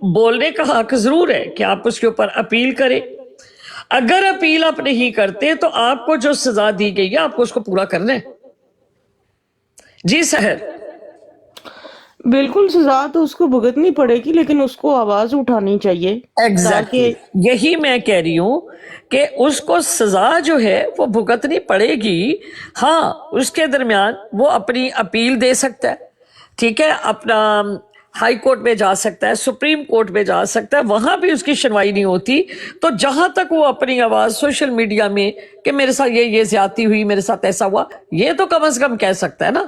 بولنے کا حق ضرور ہے کہ آپ اس کے اوپر اپیل کریں. اگر اپیل آپ نہیں کرتے تو آپ کو جو سزا دی گئی ہے آپ کو اس کو پورا کرنا ہے. جی سحر. بالکل سزا تو اس کو بھگتنی پڑے گی، لیکن اس کو آواز اٹھانی چاہیے ایگزیکٹلی تاکہ یہی میں کہہ رہی ہوں کہ اس کو سزا جو ہے وہ بھگتنی پڑے گی. ہاں اس کے درمیان وہ اپنی اپیل دے سکتا ہے، ٹھیک ہے، اپنا ہائی کورٹ میں جا سکتا ہے، سپریم کورٹ میں جا سکتا ہے، وہاں بھی اس کی سنوائی نہیں ہوتی. تو جہاں تک وہ اپنی آواز سوشل میڈیا میں کہ میرے ساتھ یہ زیادتی ہوئی، میرے ساتھ ایسا ہوا، یہ تو کم از کم کہہ سکتا ہے نا.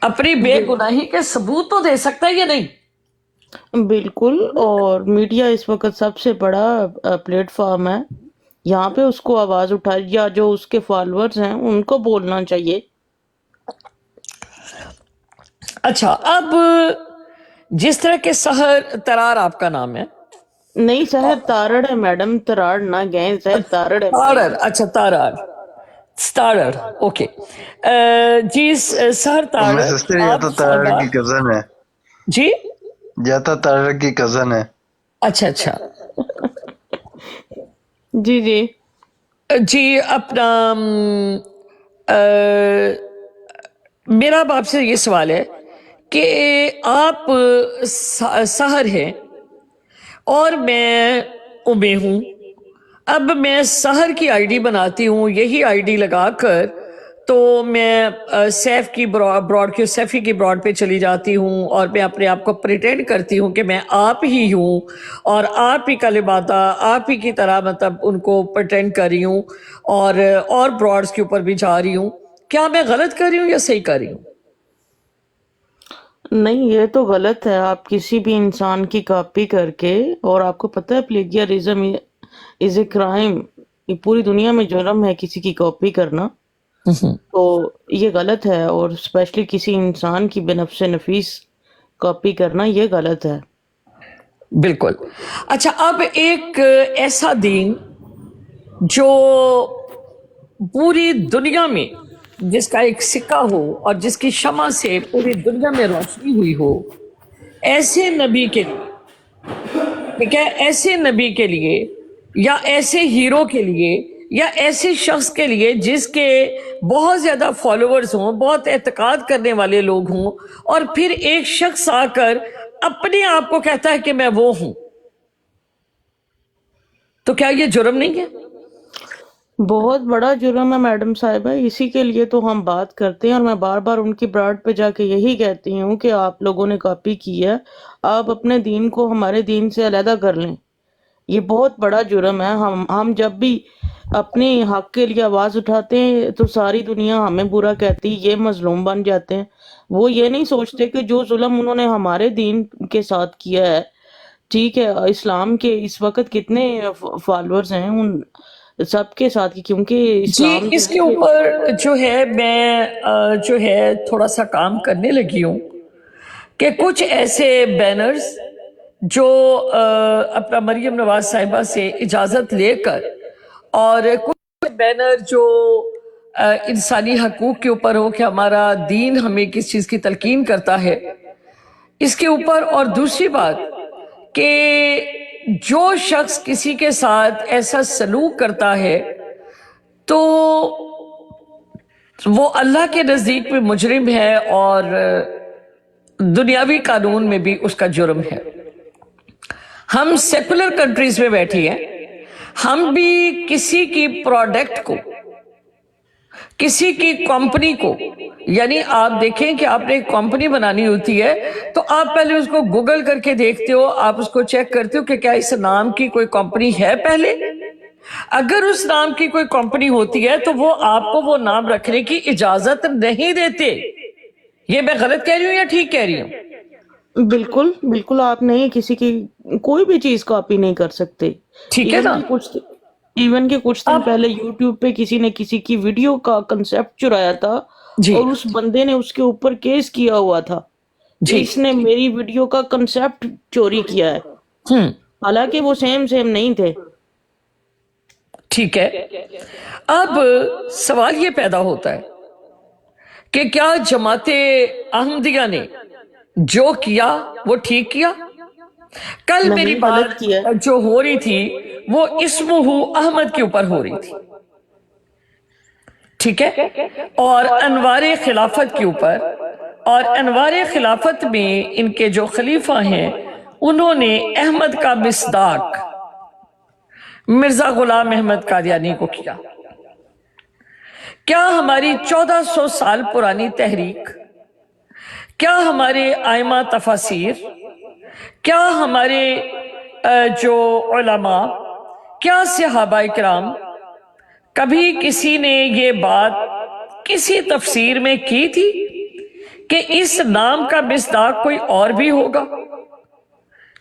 اپنی بے گناہی کے ثبوت تو دے سکتا ہے یا نہیں؟ بالکل. اور میڈیا اس وقت سب سے بڑا پلیٹ فارم ہے، یہاں پہ اس کو آواز اٹھائی، یا جو اس کے فالوورز ہیں ان کو بولنا چاہیے. اچھا، اب جس طرح کے سحر ترار آپ کا نام ہے. نہیں، سحر تارڑ ہے میڈم، تراڑ نہ گئے، سحر تارڑ ہے میرا تارر، نام. اچھا تارر، ستارر، اوکے. جی سحر میں تارر سسٹر یا آپ تو تارڑ صاحبہ. کی کزن ہے، جی یا تو تارڑ کی کزن ہے. اچھا اچھا. جی جی. جی اپنا میرا اب آپ سے یہ سوال ہے کہ آپ سحر ہیں اور میں امی ہوں. اب میں سحر کی آئی ڈی بناتی ہوں، یہی آئی ڈی لگا کر تو میں سیف کی سیفی کی براڈ پہ چلی جاتی ہوں اور میں اپنے آپ کو پریٹینڈ کرتی ہوں کہ میں آپ ہی ہوں اور آپ ہی کا لبادہ آپ ہی کی طرح مطلب ان کو پریٹینڈ کر رہی ہوں اور براڈز کے اوپر بھی جا رہی ہوں. کیا میں غلط کر رہی ہوں یا صحیح کر رہی ہوں؟ نہیں، یہ تو غلط ہے. آپ کسی بھی انسان کی کاپی کر کے، اور آپ کو پتہ ہے پلیگیرزم از اے کرائم، یہ پوری دنیا میں جرم ہے کسی کی کاپی کرنا، تو یہ غلط ہے. اور اسپیشلی کسی انسان کی بے نفس نفیس کاپی کرنا یہ غلط ہے. بالکل. اچھا، اب ایک ایسا دین جو پوری دنیا میں جس کا ایک سکہ ہو اور جس کی شمع سے پوری دنیا میں روشنی ہوئی ہو، ایسے نبی کے لیے، ٹھیک ہے، ایسے نبی کے لیے یا ایسے ہیرو کے لیے یا ایسے شخص کے لیے جس کے بہت زیادہ فالوورز ہوں، بہت اعتقاد کرنے والے لوگ ہوں، اور پھر ایک شخص آ کر اپنے آپ کو کہتا ہے کہ میں وہ ہوں، تو کیا یہ جرم نہیں ہے؟ بہت بڑا جرم ہے میڈم صاحبہ، اسی کے لیے تو ہم بات کرتے ہیں. اور میں بار بار ان کی براڈ پہ جا کے یہی کہتی ہوں کہ آپ لوگوں نے کاپی کی ہے، آپ اپنے دین کو ہمارے دین سے علیحدہ کر لیں. یہ بہت بڑا جرم ہے. ہم جب بھی اپنے حق کے لیے آواز اٹھاتے ہیں تو ساری دنیا ہمیں برا کہتی، یہ مظلوم بن جاتے ہیں. وہ یہ نہیں سوچتے کہ جو ظلم انہوں نے ہمارے دین کے ساتھ کیا ہے، ٹھیک ہے، اسلام کے اس وقت کتنے فالوورز ہیں ان سب کے ساتھ، کیونکہ جی اسلام جو اس ہے کے اوپر جو ہے میں جو ہے تھوڑا سا کام کرنے لگی ہوں کہ کچھ ایسے بینرز جو اپنا مریم نواز صاحبہ سے اجازت لے کر، اور کچھ بینر جو انسانی حقوق کے اوپر ہو کہ ہمارا دین ہمیں کس چیز کی تلقین کرتا ہے اس کے اوپر، اور دوسری بات کہ جو شخص کسی کے ساتھ ایسا سلوک کرتا ہے تو وہ اللہ کے نزدیک بھی مجرم ہے اور دنیاوی قانون میں بھی اس کا جرم ہے. ہم سیکولر کنٹریز میں بیٹھی ہیں، ہم بھی کسی کی پروڈکٹ کو، کسی کی کمپنی کو، یعنی آپ دیکھیں کہ آپ نے ایک کمپنی بنانی ہوتی ہے تو آپ پہلے اس کو گوگل کر کے دیکھتے ہو، آپ اس کو چیک کرتے ہو کہ کیا اس نام کی کوئی کمپنی ہے پہلے. اگر اس نام کی کوئی کمپنی ہوتی ہے تو وہ آپ کو وہ نام رکھنے کی اجازت نہیں دیتے. یہ میں غلط کہہ رہی ہوں یا ٹھیک کہہ رہی ہوں؟ بالکل بالکل، آپ نہیں کسی کی کوئی بھی چیز کاپی نہیں کر سکتے. ٹھیک ہے نا. ایون کہ کچھ دن اب پہلے یوٹیوب پہ کسی نے کسی کی ویڈیو کا کنسیپٹ چرایا تھا، جی اور اس بندے نے اس کے اوپر کیس کیا ہوا تھا کہ جی اس نے میری ویڈیو کا کنسیپٹ چوری کیا ہے، حالانکہ وہ سیم نہیں تھے. ٹھیک ہے. اب سوال یہ پیدا ہوتا ہے کہ کیا جماعت احمدیہ نے جو کیا وہ ٹھیک کیا؟ کل میری نہیں، غلط بات کیا ہے۔ جو ہو رہی تھی وہ اسمہ احمد کے اوپر ہو رہی تھی، ٹھیک ہے، اور انوار خلافت کے اوپر، اور انوار خلافت میں ان کے جو خلیفہ ہیں انہوں نے احمد کا مصداق مرزا غلام احمد قادیانی کو کیا۔ کیا ہماری 1400 سال پرانی تحریک، کیا ہمارے آئمہ تفاسیر، کیا ہمارے جو علماء، کیا صحابہ کرام، کبھی کسی نے یہ بات کسی تفسیر میں کی تھی کہ اس نام کا مصداق کوئی اور بھی ہوگا؟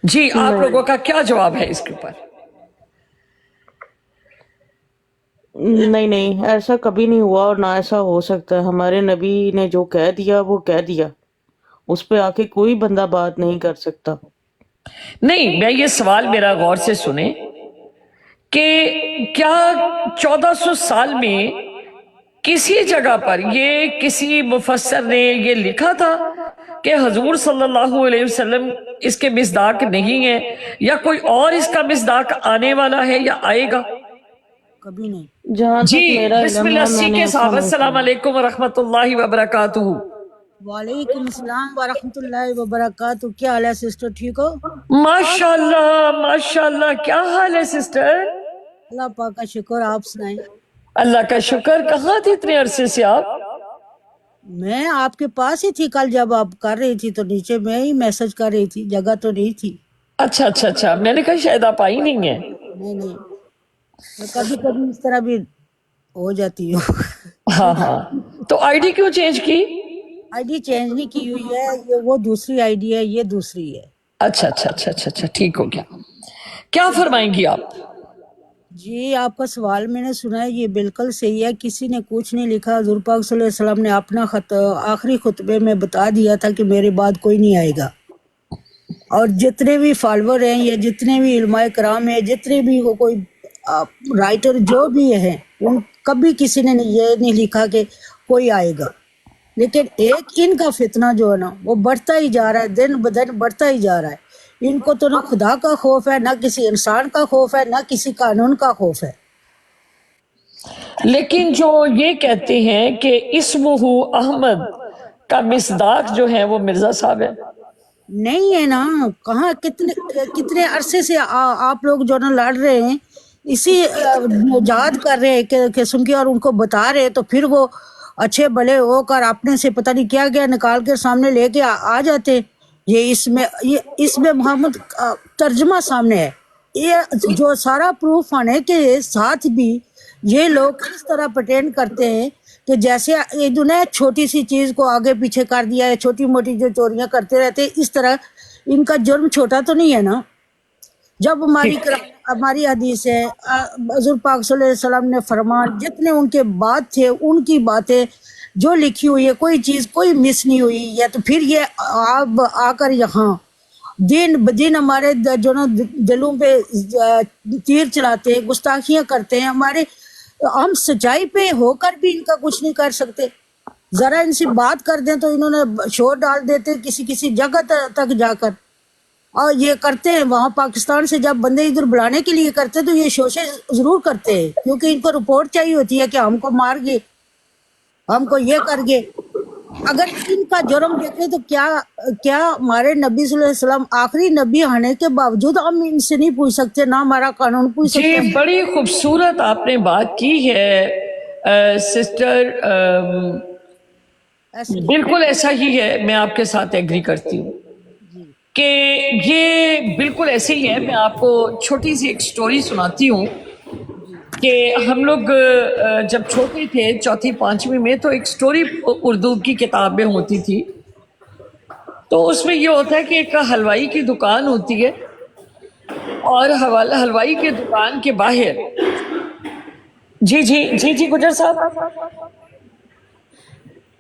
جی آپ لوگوں کا کیا جواب ہے اس کے اوپر؟ نہیں، ایسا کبھی نہیں ہوا اور نہ ایسا ہو سکتا ہے۔ ہمارے نبی نے جو کہہ دیا وہ کہہ دیا، اس پہ آ کے کوئی بندہ بات نہیں کر سکتا۔ نہیں، میں یہ سوال میرا غور سے سنیں کہ کیا 1400 سال میں کسی جگہ پر یہ کسی مفسر نے یہ لکھا تھا کہ حضور صلی اللہ علیہ وسلم اس کے مصداق نہیں ہے، یا کوئی اور اس کا مصداق آنے والا ہے یا آئے گا؟ کبھی نہیں۔ جہاں جی تک میرا بسم علم اللہ، ہے میں سی نے کے ایسا صاحب، نہیں السلام سنا۔ علیکم ورحمۃ اللہ وبرکاتہ۔ وعلیکم السلام ورحمۃ اللہ وبرکاتہ۔ کیا حال ہے سسٹر، ٹھیک ہو؟ ماشاءاللہ ماشاءاللہ، کیا حال ہے سسٹر؟ اللہ پاک کا شکر، آپ سنائیں۔ اللہ کا شکر۔ کہاں تھی اتنے عرصے سے آپ؟ میں آپ کے پاس ہی تھی، کل جب آپ کر رہی تھی تو نیچے میں ہی میسج کر رہی تھی، جگہ تو نہیں تھی۔ اچھا اچھا اچھا، میں نے کہا شاید آپ آئی نہیں ہیں۔ نہیں، میں کبھی کبھی اس طرح بھی ہو جاتی ہوں۔ ہاں ہاں، تو آئی ڈی کیوں چینج کی؟ آئی ڈی چینج نہیں کی ہوئی ہے، یہ وہ دوسری آئی ڈی ہے، یہ دوسری ہے۔ اچھا اچھا اچھا اچھا اچھا، ٹھیک ہو گیا۔ کیا فرمائیں گی آپ؟ جی آپ کا سوال میں نے سنا ہے، یہ بالکل صحیح ہے، کسی نے کچھ نہیں لکھا۔ حضور پاک صلی اللہ علیہ وسلم نے اپنا آخری خطبے میں بتا دیا تھا کہ میرے بعد کوئی نہیں آئے گا، اور جتنے بھی فالوور ہیں یا جتنے بھی علماء کرام ہیں، جتنے بھی کوئی رائٹر جو بھی ہیں، ان کبھی کسی نے یہ نہیں لکھا کہ کوئی آئے گا۔ لیکن ایک ان کا فتنہ جو ہے نا وہ بڑھتا ہی جا رہا ہے، دن بدن بڑھتا ہی جا رہا ہے۔ ان کو تو نہ خدا کا خوف ہے، نہ کسی انسان کا خوف ہے، نہ کسی قانون کا خوف ہے۔ لیکن جو یہ کہتے ہیں کہ اسمہ احمد کا مصداق جو ہے وہ مرزا صاحب ہے۔ نہیں ہے نا، کہاں کتنے عرصے سے آپ لوگ جو نا لڑ رہے ہیں، اسی یاد کر رہے ہیں قسم کی، اور ان کو بتا رہے ہیں، تو پھر وہ اچھے بھلے ہو کر اپنے سے پتہ نہیں کیا کیا نکال کے سامنے لے کے آ جاتے۔ یہ اس میں محمد ترجمہ سامنے ہے، یہ جو سارا پروف آنے کے ساتھ بھی یہ لوگ اس طرح پریٹینڈ کرتے ہیں کہ جیسے انہوں نے چھوٹی سی چیز کو آگے پیچھے کر دیا ہے، چھوٹی موٹی جو چوریاں کرتے رہتے ہیں، اس طرح ان کا جرم چھوٹا تو نہیں ہے نا۔ جب ہماری حدیث ہے، حضور پاک صلی اللہ علیہ وسلم نے فرمان، جتنے ان کے بات تھے ان کی باتیں جو لکھی ہوئی ہے، کوئی چیز کوئی مس نہیں ہوئی ہے، تو پھر یہ آپ آ کر یہاں دن بدن ہمارے جو نا دلوں پہ تیر چلاتے ہیں، گستاخیاں کرتے ہیں ہمارے، ہم سچائی پہ ہو کر بھی ان کا کچھ نہیں کر سکتے۔ ذرا ان سے بات کر دیں تو انہوں نے شور ڈال دیتے کسی جگہ تک جا کر، اور یہ کرتے ہیں وہاں پاکستان سے جب بندے ادھر بلانے کے لیے کرتے تو یہ شوشے ضرور کرتے ہیں، کیونکہ ان کو رپورٹ چاہیے ہوتی ہے کہ ہم کو مار گئے، ہم کو یہ کر گئے۔ اگر ان کا جرم دیکھیں تو کیا ہمارے نبی صلی اللہ علیہ وسلم آخری نبی ہونے کے باوجود ہم ان سے نہیں پوچھ سکتے، نہ ہمارا قانون پوچھ سکتے؟ جی بڑی خوبصورت آپ نے بات کی ہے سسٹر، بالکل ایسا ہی ہے، میں آپ کے ساتھ ایگری کرتی ہوں کہ یہ بالکل ایسے ہی ہے۔ میں آپ کو چھوٹی سی ایک سٹوری سناتی ہوں کہ ہم لوگ جب چھوٹے تھے، چوتھی پانچویں میں، تو ایک سٹوری اردو کی کتاب میں ہوتی تھی، تو اس میں یہ ہوتا ہے کہ ایک حلوائی کی دکان ہوتی ہے، اور حلوائی کی دکان کے باہر جی گجر صاحب،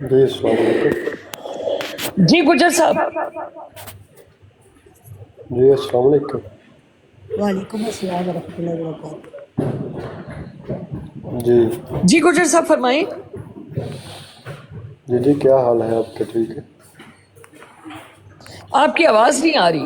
جی السلام علیکم۔ جی گجر صاحب، جی السلام علیکم۔ وعلیکم السلام ورحمۃ اللہ وبرکاتہ۔ جی گجر صاحب فرمائیں۔ جی کیا حال ہے آپ کے؟ ٹھیک ہے؟ آپ کی آواز نہیں آ رہی۔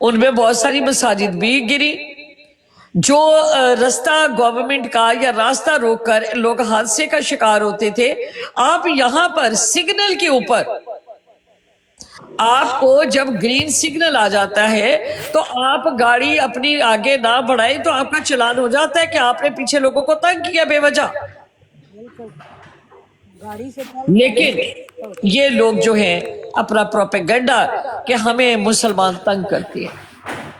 ان میں بہت ساری مساجد بھی گری. جو راستہ گورنمنٹ کا یا راستہ روک کر لوگ حادثے کا شکار ہوتے تھے، آپ یہاں پر سگنل کے اوپر آپ کو جب گرین سگنل آ جاتا ہے تو آپ گاڑی اپنی آگے نہ بڑھائیں تو آپ کا چلان ہو جاتا ہے کہ آپ نے پیچھے لوگوں کو تنگ کیا بے وجہ. لیکن یہ لوگ جو ہیں اپنا پروپیگنڈا کہ ہمیں مسلمان تنگ کرتے ہیں.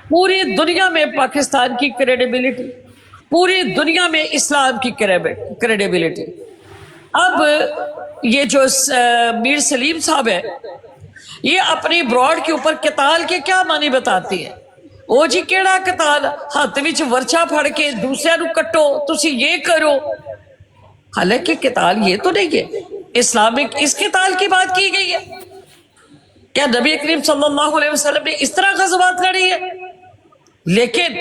پوری دنیا میں پاکستان کی کریڈیبلٹی، پوری دنیا میں اسلام کی کریڈیبلٹی. اب یہ جو میر سلیم صاحب ہے، یہ اپنی براڈ کے اوپر قتال کے کیا معنی بتاتے ہیں. او جی کیڑا قتال، ہاتھ وچ ورچا پھڑ کے دوسرے نو کٹو، تسی یہ کرو. حالانکہ قتال یہ تو نہیں ہے، اسلامک اس قتال کی بات کی گئی ہے. کیا نبی کریم صلی اللہ علیہ وسلم نے اس طرح غزوات لڑی ہے؟ لیکن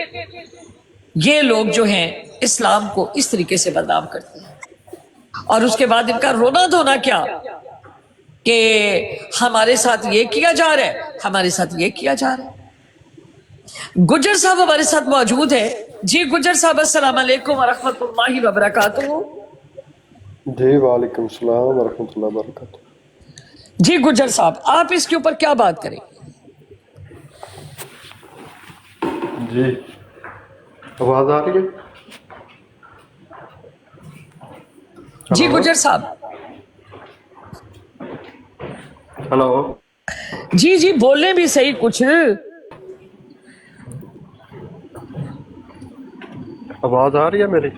یہ لوگ جو ہیں اسلام کو اس طریقے سے بدنام کرتے ہیں. اور اس کے بعد ان کا رونا دھونا کیا کہ ہمارے ساتھ یہ کیا جا رہا ہے، ہمارے ساتھ یہ کیا جا رہا ہے. گجر صاحب ہمارے ساتھ موجود ہے. جی گجر صاحب السلام علیکم ورحمۃ اللہ وبرکاتہ. جی وعلیکم السلام ورحمۃ اللہ وبرکاتہ. جی گجر صاحب آپ اس کے اوپر کیا بات کریں؟ جی آواز آ رہی ہے؟ جی گجر صاحب. ہلو. جی جی بولنے بھی صحیح کچھ. آواز آ رہی ہے میری؟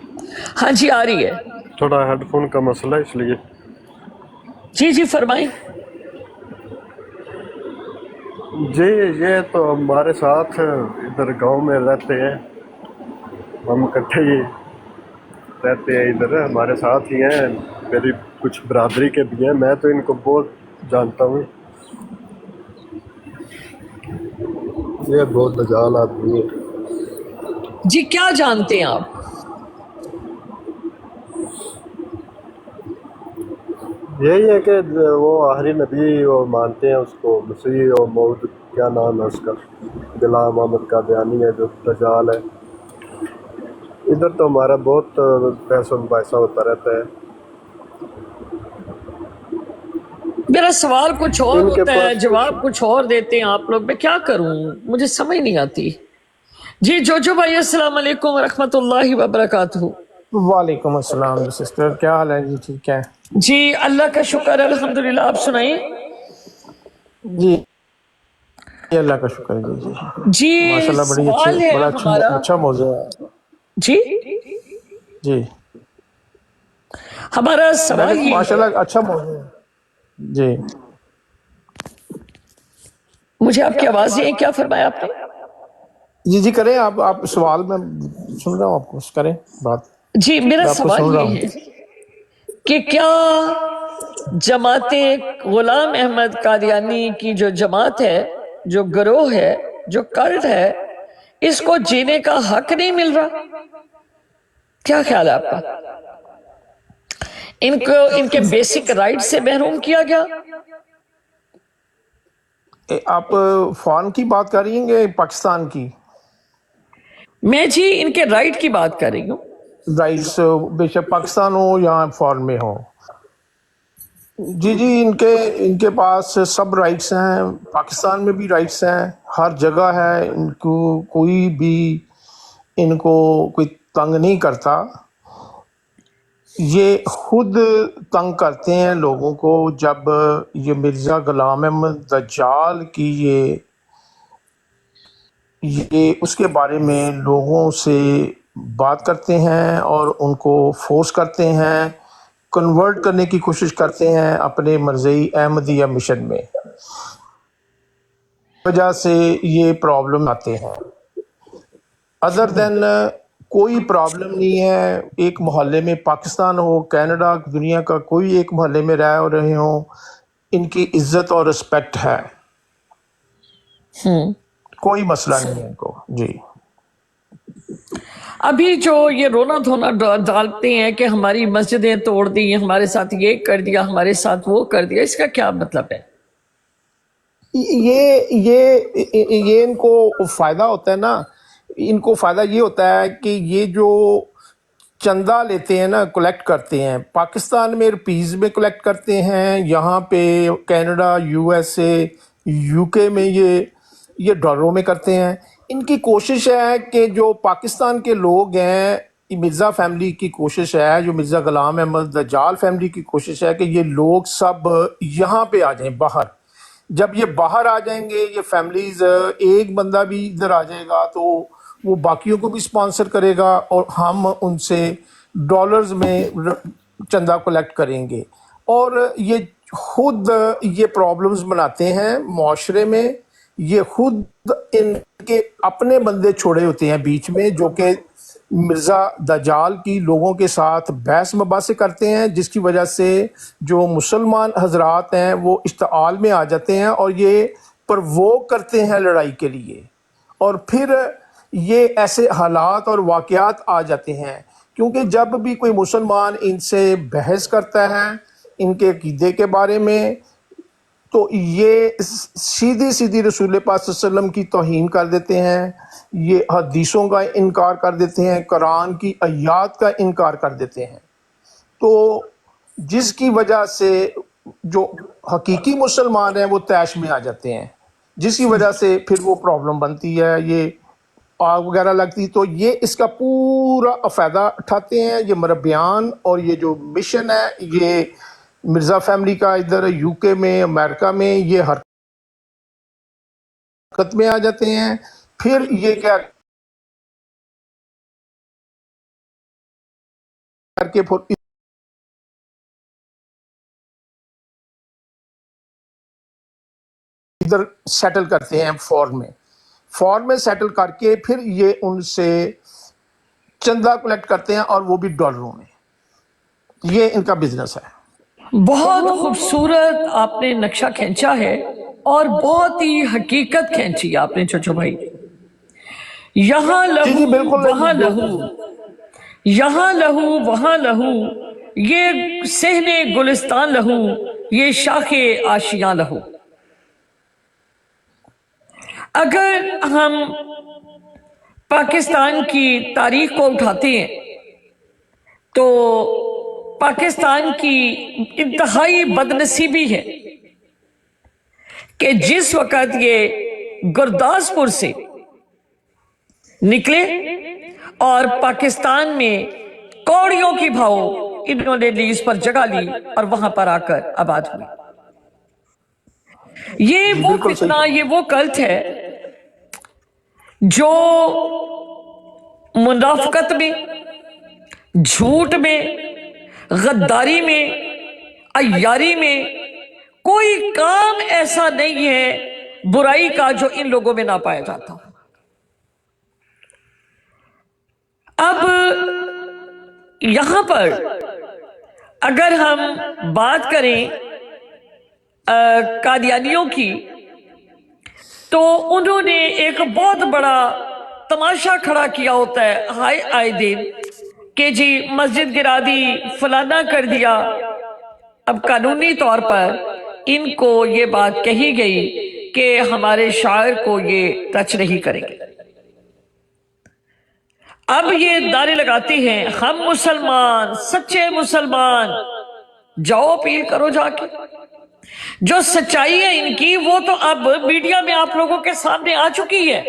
ہاں جی آ رہی ہے. تھوڑا ہیڈ فون کا مسئلہ ہے اس لیے. جی جی فرمائیں. جی یہ تو ہمارے ساتھ ادھر گاؤں میں رہتے ہیں، ہم اکٹھے ہی رہتے ہیں ادھر، ہمارے ساتھ ہی ہیں، میری کچھ برادری کے بھی ہیں. میں تو ان کو بہت جانتا ہوں، یہ بہت دجال آدمی ہے. جی کیا جانتے ہیں آپ؟ یہی ہے کہ وہ آخری نبی وہ مانتے ہیں، اس کو مسیح اور موعود کیا نام ہے اس کا، غلام احمد قادیانی ہے جو دجال ہے. ادھر تو ہمارا بہت پیسہ مباحثہ ہوتا رہتا ہے. میرا سوال کچھ اور ان کے ہوتا ہے، پاس جواب کچھ اور دیتے ہیں آپ لوگ. میں کیا کروں، مجھے سمجھ نہیں آتی. جی جوجو بھائی السلام علیکم ورحمۃ اللہ وبرکاتہ. وعلیکم السلام سسٹر، کیا حال ہے جی؟ ٹھیک ہے جی اللہ کا شکر الحمدللہ. آپ سنائیں. جی، اللہ کا شکر ہے. جی جی ماشاء اللہ، بڑی سوال ہے بڑا ہمارا. اچھا موضوع ہے. جی جی ہمارا میں سوال نے یہ ماشاء ہے. اللہ اچھا موضوع ہے. جی مجھے آپ کی آواز نہیں ہے، کیا فرمایا آپ نے؟ جی جی کریں آپ سوال میں سن رہا ہوں، آپ کو کریں بات. جی میرا میں آپ کو سوال سن رہا یہ ہوں. ہے کہ کیا جماعت غلام احمد قادیانی کی جو جماعت ہے، جو گروہ ہے، جو کلٹ ہے، اس کو جینے کا حق نہیں مل رہا؟ کیا خیال ہے آپ کا؟ ان کو ان کے بیسک رائٹ سے محروم کیا گیا؟ آپ فارن کی بات کر رہی ہیں کہ پاکستان کی؟ میں جی ان کے رائٹ کی بات کر رہی ہوں. رائٹس بے شک پاکستان ہو یا فارن میں ہو. جی جی ان کے پاس سب رائٹس ہیں، پاکستان میں بھی رائٹس ہیں، ہر جگہ ہے. ان کو کوئی بھی ان کو کوئی تنگ نہیں کرتا. یہ خود تنگ کرتے ہیں لوگوں کو. جب یہ مرزا غلام احمد دجال کی یہ اس کے بارے میں لوگوں سے بات کرتے ہیں اور ان کو فورس کرتے ہیں، کنورٹ کرنے کی کوشش کرتے ہیں اپنے مرزئی احمدیہ مشن میں، وجہ سے یہ پرابلم آتے ہیں. ادر دین کوئی پرابلم نہیں ہے. ایک محلے میں پاکستان ہو، کینیڈا، دنیا کا کوئی ایک محلے میں رہ رہے ہوں، ان کی عزت اور رسپیکٹ ہے، کوئی مسئلہ نہیں ہے ان کو. جی ابھی جو یہ رونا دھونا ڈالتے ہیں کہ ہماری مسجدیں توڑ دی، ہمارے ساتھ یہ کر دیا، ہمارے ساتھ وہ کر دیا، اس کا کیا مطلب ہے؟ یہ ان کو فائدہ ہوتا ہے نا، ان کو فائدہ یہ ہوتا ہے کہ یہ جو چندہ لیتے ہیں نا، کلیکٹ کرتے ہیں، پاکستان میں روپیز میں کلیکٹ کرتے ہیں، یہاں پہ Canada, U S A, you کے میں یہ ڈالروں میں کرتے ہیں۔ ان کی کوشش ہے کہ جو پاکستان کے لوگ ہیں، مرزا فیملی کی کوشش ہے، جو مرزا غلام احمد دجال فیملی کی کوشش ہے کہ یہ لوگ سب یہاں پہ آ جائیں باہر۔ جب یہ باہر آ جائیں گے، یہ فیملیز، ایک بندہ بھی ادھر آ جائے گا تو وہ باقیوں کو بھی سپانسر کرے گا، اور ہم ان سے ڈالرز میں چندہ کلیکٹ کریں گے، اور یہ خود یہ پرابلمز بناتے ہیں معاشرے میں۔ یہ خود ان کے اپنے بندے چھوڑے ہوتے ہیں بیچ میں، جو کہ مرزا دجال کی لوگوں کے ساتھ بحث مباحثے کرتے ہیں، جس کی وجہ سے جو مسلمان حضرات ہیں وہ اشتعال میں آ جاتے ہیں اور یہ پرووک کرتے ہیں لڑائی کے لیے، اور پھر یہ ایسے حالات اور واقعات آ جاتے ہیں، کیونکہ جب بھی کوئی مسلمان ان سے بحث کرتا ہے ان کے عقیدے کے بارے میں، تو یہ سیدھی رسول پاک صلی اللہ علیہ وسلم کی توہین کر دیتے ہیں، یہ حدیثوں کا انکار کر دیتے ہیں، قرآن کی آیات کا انکار کر دیتے ہیں، تو جس کی وجہ سے جو حقیقی مسلمان ہیں وہ طیش میں آ جاتے ہیں، جس کی وجہ سے پھر وہ پرابلم بنتی ہے، یہ آگ وغیرہ لگتی۔ تو یہ اس کا پورا فائدہ اٹھاتے ہیں یہ مربیان، اور یہ جو مشن ہے یہ مرزا فیملی کا ادھر یو کے میں، امریکہ میں، یہ حرکت میں آ جاتے ہیں۔ پھر یہ کیا کر کے ادھر سیٹل کرتے ہیں فورن میں سیٹل کر کے پھر یہ ان سے چندہ کلیکٹ کرتے ہیں، اور وہ بھی ڈالروں میں۔ یہ ان کا بزنس ہے۔ بہت خوبصورت آپ نے نقشہ کھینچا ہے، اور بہت ہی حقیقت کھینچی آپ نے چچو بھائی۔ یہاں جی لہو بالکل وہاں لہو، یہاں لہو وہاں لہو، یہ صحن گلستان لہو، یہ شاخ آشیاں لہو۔ اگر ہم پاکستان کی تاریخ کو اٹھاتے ہیں تو پاکستان کی انتہائی بدنصیبی ہے کہ جس وقت یہ گرداسپور سے نکلے اور پاکستان میں کوڑیوں کی بھاؤ انہوں نے لیز پر جگہ لی اور وہاں پر آ کر آباد ہوئی۔ یہ وہ فتنہ، یہ وہ کلٹ ہے جو منافقت میں، جھوٹ میں، غداری میں، عیاری میں کوئی کام ایسا نہیں ہے برائی کا جو ان لوگوں میں نہ پایا جاتا۔ اب یہاں پر اگر ہم بات کریں قادیانیوں کی، تو انہوں نے ایک بہت بڑا تماشا کھڑا کیا ہوتا ہے آئے دن کہ جی مسجد گرا دی، فلانا کر دیا۔ اب قانونی طور پر ان کو یہ بات کہی گئی کہ ہمارے شاعر کو یہ ٹچ نہیں کریں گے۔ اب یہ نعرے لگاتے ہیں ہم مسلمان، سچے مسلمان، جاؤ اپیل کرو جا کے۔ جو سچائی ہے ان کی وہ تو اب میڈیا میں آپ لوگوں کے سامنے آ چکی ہے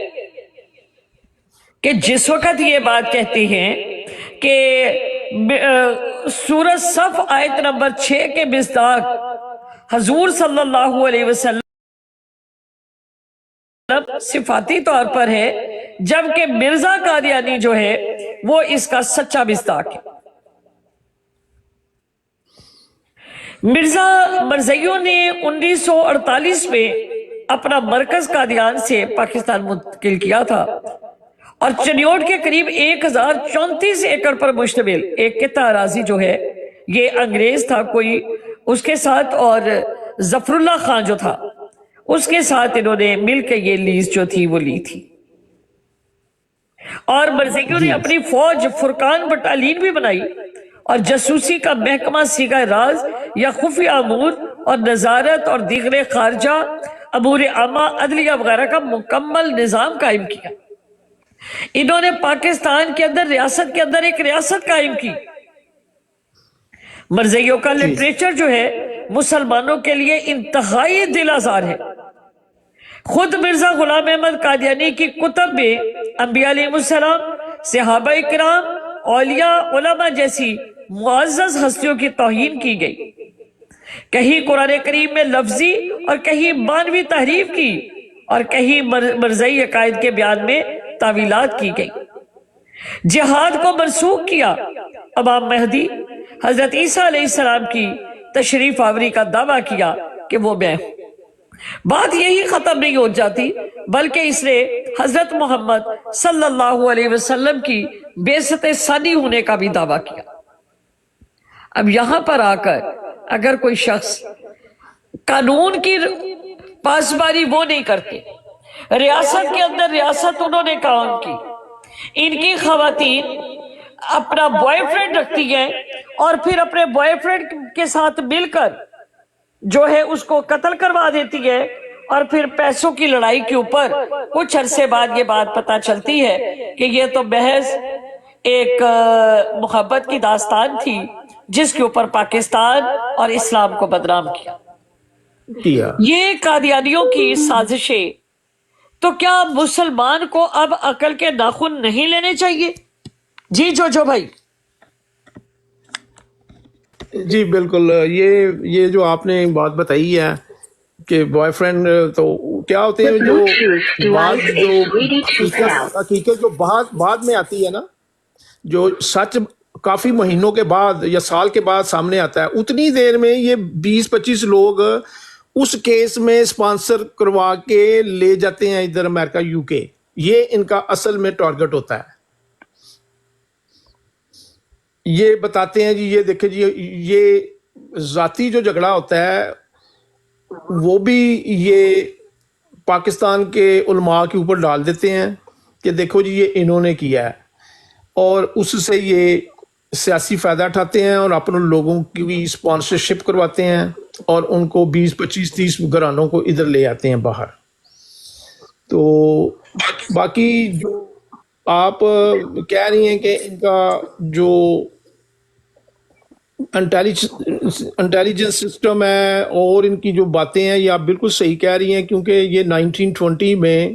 کہ جس وقت یہ بات کہتے ہیں کہ سورۃ صف آیت نمبر 6 کے مصداق حضور صلی اللہ علیہ وسلم صفاتی طور پر ہے، جبکہ مرزا قادیانی جو ہے وہ اس کا سچا مصداق ہے۔ مرزا مرزائیوں نے 1948 میں اپنا مرکز قادیان سے پاکستان منتقل کیا تھا، اور چنیوٹ کے قریب 1034 ایکڑ پر مشتمل ایک قطعہ اراضی جو ہے یہ انگریز تھا کوئی، اس کے ساتھ اور ظفر اللہ خان جو تھا اس کے ساتھ انہوں نے مل کے یہ لیز جو تھی وہ لی تھی۔ اور مرزائیوں نے اپنی فوج فرقان بٹالین بھی بنائی، اور جاسوسی کا محکمہ سیگا راز یا خفیہ امور اور نظارت اور دیگر خارجہ امور عامہ عدلیہ وغیرہ کا مکمل نظام قائم کیا. انہوں نے پاکستان کے اندر ریاست کے اندر ایک ریاست قائم کی. مرزائیوں کا لٹریچر جو ہے مسلمانوں کے لیے انتہائی دل آزار ہے. خود مرزا غلام احمد قادیانی کی کتب میں انبیاء علیہ السلام، صحابہ کرام، اولیاء، علماء جیسی معزز ہستیوں کی توہین کی گئی. کہیں قرآن کریم میں لفظی اور کہیں معنوی تحریف کی اور کہیں مرزائی عقائد کے بیان میں تعویلات کی گئی. جہاد کو منسوخ کیا. امام مہدی حضرت عیسیٰ علیہ السلام کی تشریف آوری کا دعویٰ کیا کہ وہ میں ہوں. بات یہی ختم نہیں ہو جاتی بلکہ اس نے حضرت محمد صلی اللہ علیہ وسلم کی بعثت ثانی ہونے کا بھی دعویٰ کیا. اب یہاں پر آ کر اگر کوئی شخص قانون کی پاسبانی وہ نہیں کرتے، ریاست کے اندر ریاست انہوں نے قائم کی، ان کی خواتین اپنا بوائے فرینڈ رکھتی ہیں اور پھر اپنے بوائے فرینڈ کے ساتھ مل کر جو ہے اس کو قتل کروا دیتی ہے، اور پھر پیسوں کی لڑائی کے اوپر کچھ عرصے بعد یہ بات پتہ چلتی ہے کہ یہ تو محض ایک محبت کی داستان تھی جس کے اوپر پاکستان اور اسلام کو بدنام کیا. یہ قادیانیوں کی سازشیں. تو کیا مسلمان کو اب عقل کے ناخن نہیں لینے چاہیے؟ جی جو بھائی. جی بالکل، یہ جو آپ نے بات بتائی ہے کہ بوائے فرینڈ تو کیا ہوتے ہیں، جو بات جو حقیقت جو بعد میں آتی ہے نا، جو سچ کافی مہینوں کے بعد یا سال کے بعد سامنے آتا ہے، اتنی دیر میں یہ 20-25 لوگ اس کیس میں اسپانسر کروا کے لے جاتے ہیں ادھر امریکہ، یو کے. یہ ان کا اصل میں ٹارگٹ ہوتا ہے. یہ بتاتے ہیں جی، یہ دیکھیں جی، یہ ذاتی جو جھگڑا ہوتا ہے وہ بھی یہ پاکستان کے علماء کے اوپر ڈال دیتے ہیں کہ دیکھو جی یہ انہوں نے کیا ہے، اور اس سے یہ سیاسی فائدہ اٹھاتے ہیں اور اپنے لوگوں کی بھی اسپانسرشپ کرواتے ہیں اور ان کو 20-25-30 گھرانوں کو ادھر لے آتے ہیں باہر. تو باقی جو آپ کہہ رہی ہیں کہ ان کا جو انٹیلیجنس سسٹم ہے اور ان کی جو باتیں ہیں، یہ آپ بالکل صحیح کہہ رہی ہیں، کیونکہ یہ 1920 میں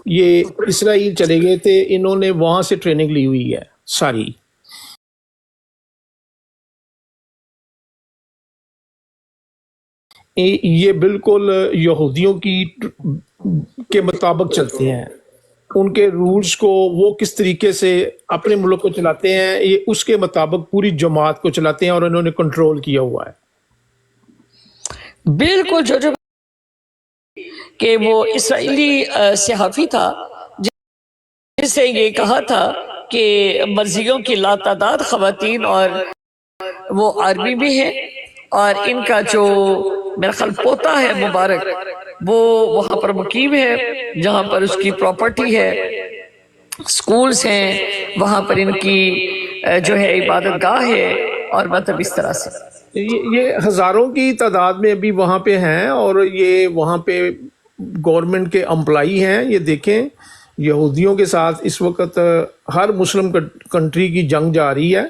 یہ اسرائیل چلے گئے تھے، انہوں نے وہاں سے ٹریننگ لی ہوئی ہے ساری. یہ بالکل یہودیوں کے مطابق چلتے ہیں. ان کے رولز کو وہ کس طریقے سے اپنے ملک کو چلاتے ہیں، یہ اس کے مطابق پوری جماعت کو چلاتے ہیں اور انہوں نے کنٹرول کیا ہوا ہے. بالکل جو کہ وہ اسرائیلی صحافی تھا جس نے یہ کہا تھا کہ مرزیوں کی لاتعداد خواتین اور وہ آرمی بھی ہیں، اور ان کا جو میرا خیال پوتا ہے مبارک، وہ وہاں پر مقیم ہے جہاں پر اس کی پراپرٹی ہے، سکولز ہیں وہاں پر، ان کی جو ہے عبادت گاہ ہے، اور مطلب اس طرح سے یہ ہزاروں کی تعداد میں ابھی وہاں پہ ہیں، اور یہ وہاں پہ گورنمنٹ کے امپلائی ہیں. یہ دیکھیں یہودیوں کے ساتھ اس وقت ہر مسلم کنٹری کی جنگ جا رہی ہے،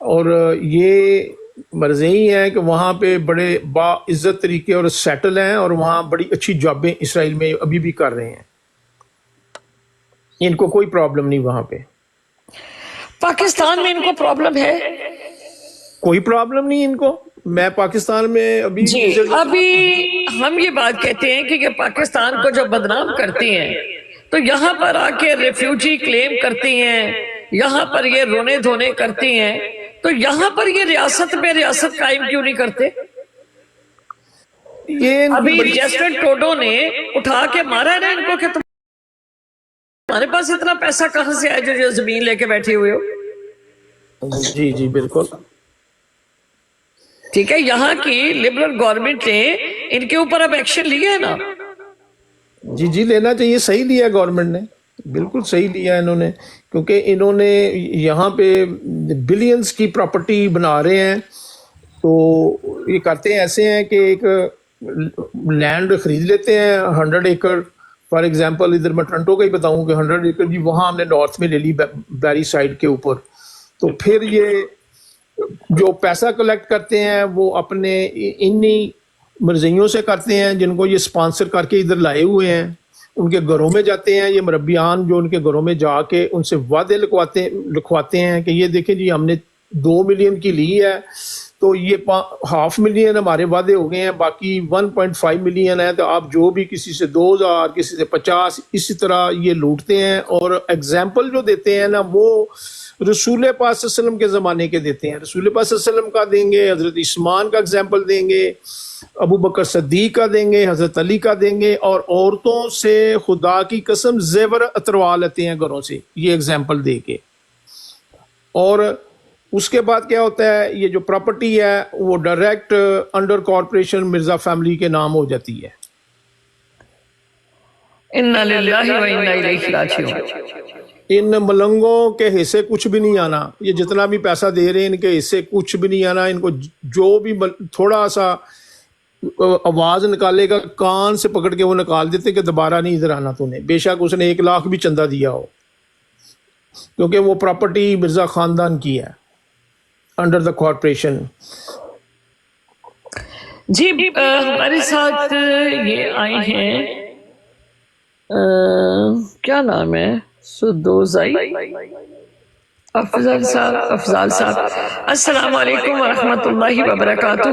اور یہ مرضی ہے کہ وہاں پہ بڑے باعزت طریقے اور سیٹل ہیں، اور وہاں بڑی اچھی جابیں اسرائیل میں ابھی بھی کر رہے ہیں. ان کو کوئی پرابلم نہیں. وہاں پہ پاکستان میں ان کو پرابلم ہے؟ کوئی پرابلم نہیں ان کو. میں پاکستان میں ابھی ہم یہ بات کہتے ہیں کہ یہ پاکستان کو جو بدنام کرتے ہیں تو یہاں پر آ کے ریفیوجی کلیم کرتے ہیں، یہاں پر یہ رونے دھونے کرتے ہیں، تو یہاں پر یہ ریاست میں ریاست قائم کیوں نہیں کرتے؟ یہ ابھی جسٹن ٹروڈو نے اٹھا کے مارا ہے نا ان کو کہ تمہارے پاس اتنا پیسہ کہاں سے آئے جو زمین لے کے بیٹھے ہوئے ہو. جی بالکل ٹھیک ہے. یہاں کی لبرل گورنمنٹ نے ان کے اوپر اب ایکشن لیا ہے نا. جی لینا چاہیے. صحیح لیا گورنمنٹ نے، بالکل صحیح لیا انہوں نے، کیونکہ انہوں نے یہاں پہ بلینز کی پراپرٹی بنا رہے ہیں. تو یہ کرتے ہیں ایسے ہیں کہ ایک لینڈ خرید لیتے ہیں 100 ایکڑ. فار ایگزامپل ادھر میں ٹرنٹو کا ہی بتاؤں کہ 100 ایکڑ جی وہاں ہم نے نارتھ میں لے لی بیری سائڈ کے اوپر. تو پھر یہ جو پیسہ کلیکٹ کرتے ہیں وہ اپنے انہی مرضیوں سے کرتے ہیں جن کو یہ اسپانسر کر کے ادھر لائے ہوئے ہیں. ان کے گھروں میں جاتے ہیں یہ مربیان، جو ان کے گھروں میں جا کے ان سے وعدے لکھواتے ہیں کہ یہ دیکھیں جی ہم نے 2 ملین کی لی ہے تو یہ 500 ملین ہمارے وعدے ہو گئے ہیں، باقی 1.5 ملین ہے، تو آپ جو بھی کسی سے 2000 کسی سے 50 اسی طرح یہ لوٹتے ہیں. اور ایگزامپل جو دیتے ہیں نا وہ رسول پاک صلی اللہ علیہ وسلم کے زمانے کے دیتے ہیں. رسول پاک صلی اللہ علیہ وسلم کا دیں گے، حضرت عثمان کا ایگزامپل دیں گے، ابو بکر صدیق کا دیں گے، حضرت علی کا دیں گے، اور عورتوں سے خدا کی قسم زیور اتروا لیتے ہیں گھروں سے یہ ایگزامپل دے کے. اور اس کے بعد کیا ہوتا ہے، یہ جو پراپرٹی ہے وہ direct under corporation Mirza family کے نام ہو جاتی ہے. انا للہ و انا الیہ راجعون. ان ملنگوں کے حصے کچھ بھی نہیں آنا. یہ جتنا بھی پیسہ دے رہے ہیں ان کے حصے کچھ بھی نہیں آنا. ان کو جو بھی تھوڑا سا آواز نکالے گا کان سے پکڑ کے وہ نکال دیتے کہ دوبارہ نہیں ادھر آنا تو نے، بے شک اس نے 1 لاکھ بھی چندہ دیا ہو، کیونکہ وہ پراپرٹی مرزا خاندان کی ہے انڈر دا کارپوریشن. جی ہمارے ساتھ یہ آئے ہیں کیا نام ہے، سدوزائی افضل صاحب. السلام علیکم ورحمۃ اللہ وبرکاتہ.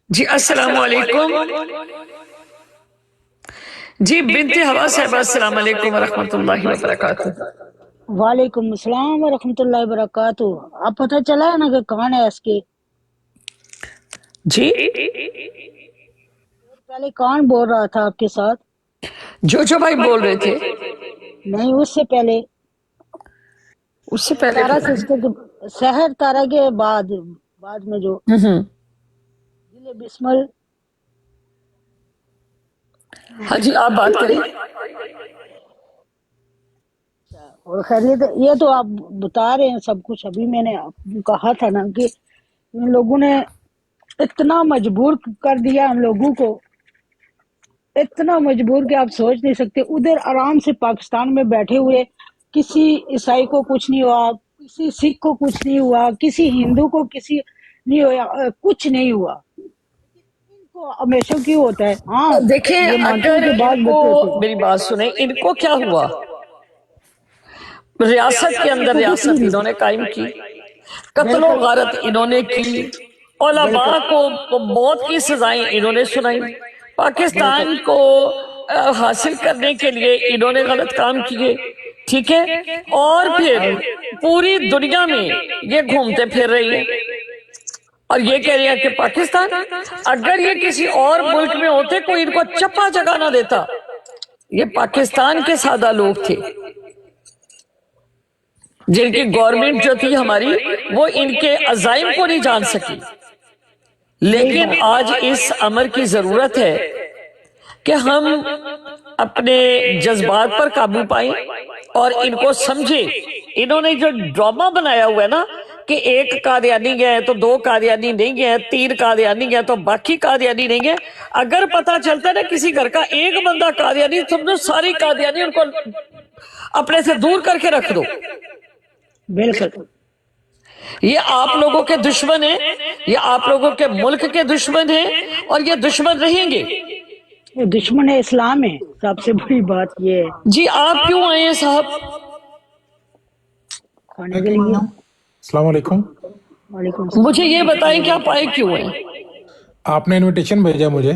جی السلام علیکم. جی بنت ہوا صاحبہ السلام علیکم ورحمۃ اللہ وبرکاتہ. وعلیکم السلام ورحمۃ اللہ وبرکاتہ. آپ پتہ چلا ہے نا کہ کون ہے اس کے جی پہلے کون بول رہا تھا آپ کے ساتھ؟ جو بھائی بول رہے تھے. نہیں، اس سے پہلے تارا سسٹر کے سحر تارا کے بعد میں جو دل بسمل. ہاں جی آپ بات کریں. اور خیریت، یہ تو آپ بتا رہے ہیں سب کچھ. ابھی میں نے آپ کو کہا تھا نا کہ ان لوگوں نے اتنا مجبور کر دیا ہم لوگوں کو، اتنا مجبور کہ آپ سوچ نہیں سکتے. ادھر آرام سے پاکستان میں بیٹھے ہوئے کسی عیسائی کو کچھ نہیں ہوا، کسی سکھ کو کچھ نہیں ہوا، کسی ہندو کو کسی نہیں ہوا، کچھ نہیں ہوا. ان کو ہمیشہ کیوں ہوتا ہے؟ ہاں دیکھیں یہ مانتے اگر ہیں کہ بعض ان بچے کو ہوتے ہیں. میری بات سنیں، ان کو کیا ہوا؟ ریاست کے اندر ریاست انہوں نے قائم کی، قتل و غارت انہوں نے کی، علماء کو موت کی سزائیں انہوں نے سنائی، پاکستان کو حاصل کرنے کے لیے انہوں نے غلط کام کیے، ٹھیک ہے. اور پھر پوری دنیا میں یہ گھومتے پھر رہی ہے اور یہ کہہ رہے ہیں کہ پاکستان، اگر یہ کسی اور ملک میں ہوتے کوئی ان کو چپا جگہ نہ دیتا. یہ پاکستان کے سادہ لوگ تھے جن کی گورنمنٹ جو تھی ہماری وہ ان کے عزائم کو نہیں جان سکی. لیکن آج اس امر کی ضرورت ہے کہ ہم اپنے جذبات پر قابو پائیں اور ان کو سمجھیں. انہوں نے جو ڈرامہ بنایا ہوا ہے نا کہ 1 قادیانی گئے تو 2 قادیانی نہیں گئے، 3 قادیانی گئے تو باقی قادیانی نہیں گئے. اگر پتا چلتا ہے نا کسی گھر کا 1 بندہ قادیانی، سمجھو ساری قادیانی ان کو اپنے سے دور کر کے رکھ دو. بالکل یہ آپ لوگوں کے دشمن ہیں، یہ آپ لوگوں کے ملک کے دشمن ہیں اور یہ دشمن رہیں گے. یہ دشمن اسلام ہے. سب سے بڑی بات یہ ہے. جی آپ کیوں آئے ہیں صاحب؟ کھانے کے لیے. السلام علیکم. وعلیکم السلام. مجھے یہ بتائیں کہ آپ آئے کیوں ہیں؟ آپ نے انویٹیشن بھیجا مجھے.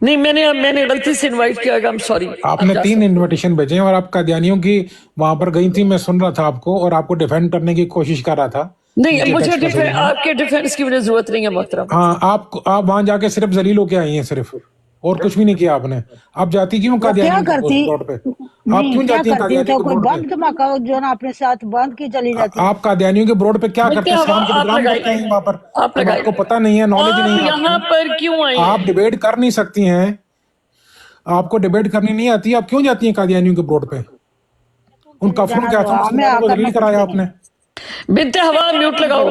نہیں میں نے غلطی سے انوائٹ کیا گا. I'm sorry. آپ نے 3 انویٹیشن بھیجے ہیں اور آپ قادیانیوں کی وہاں پر گئی تھی، میں سن رہا تھا آپ کو اور آپ کو ڈیفینڈ کرنے کی کوشش کر رہا تھا. نہیں مجھے آپ کے ڈیفینس کی مجھے ضرورت نہیں ہے محترم. ہاں آپ وہاں جا کے صرف ذلیل ہو کے آئی ہیں صرف، اور کچھ بھی نہیں کیا آپ نے. آپ جاتی کیوں قادیانیوں کے بورڈ پہ؟ آپ کیوں جاتی ہیں قادیانیوں کے کوئی بورڈ بند دھماکہ جو نا اپنے ساتھ باندھ کے چلی جاتی ہے. آپ قادیانیوں کے بورڈ پہ کیا کرتے ہیں؟ شام کے پروگرام کرتے ہیں وہاں پر. آپ کو پتہ نہیں ہے، نالج نہیں ہے. یہاں پر کیوں آئے؟ آپ ڈیبیٹ کر نہیں سکتی ہیں، آپ کو ڈیبیٹ کرنی نہیں آتی. آپ کیوں جاتی ہیں قادیانیوں کے بورڈ پہ؟ ان کفروں کے ہاتھوں مسلمانوں کو ذلیل کرایا آپ نے. بنت ہوا میوٹ لگاؤ.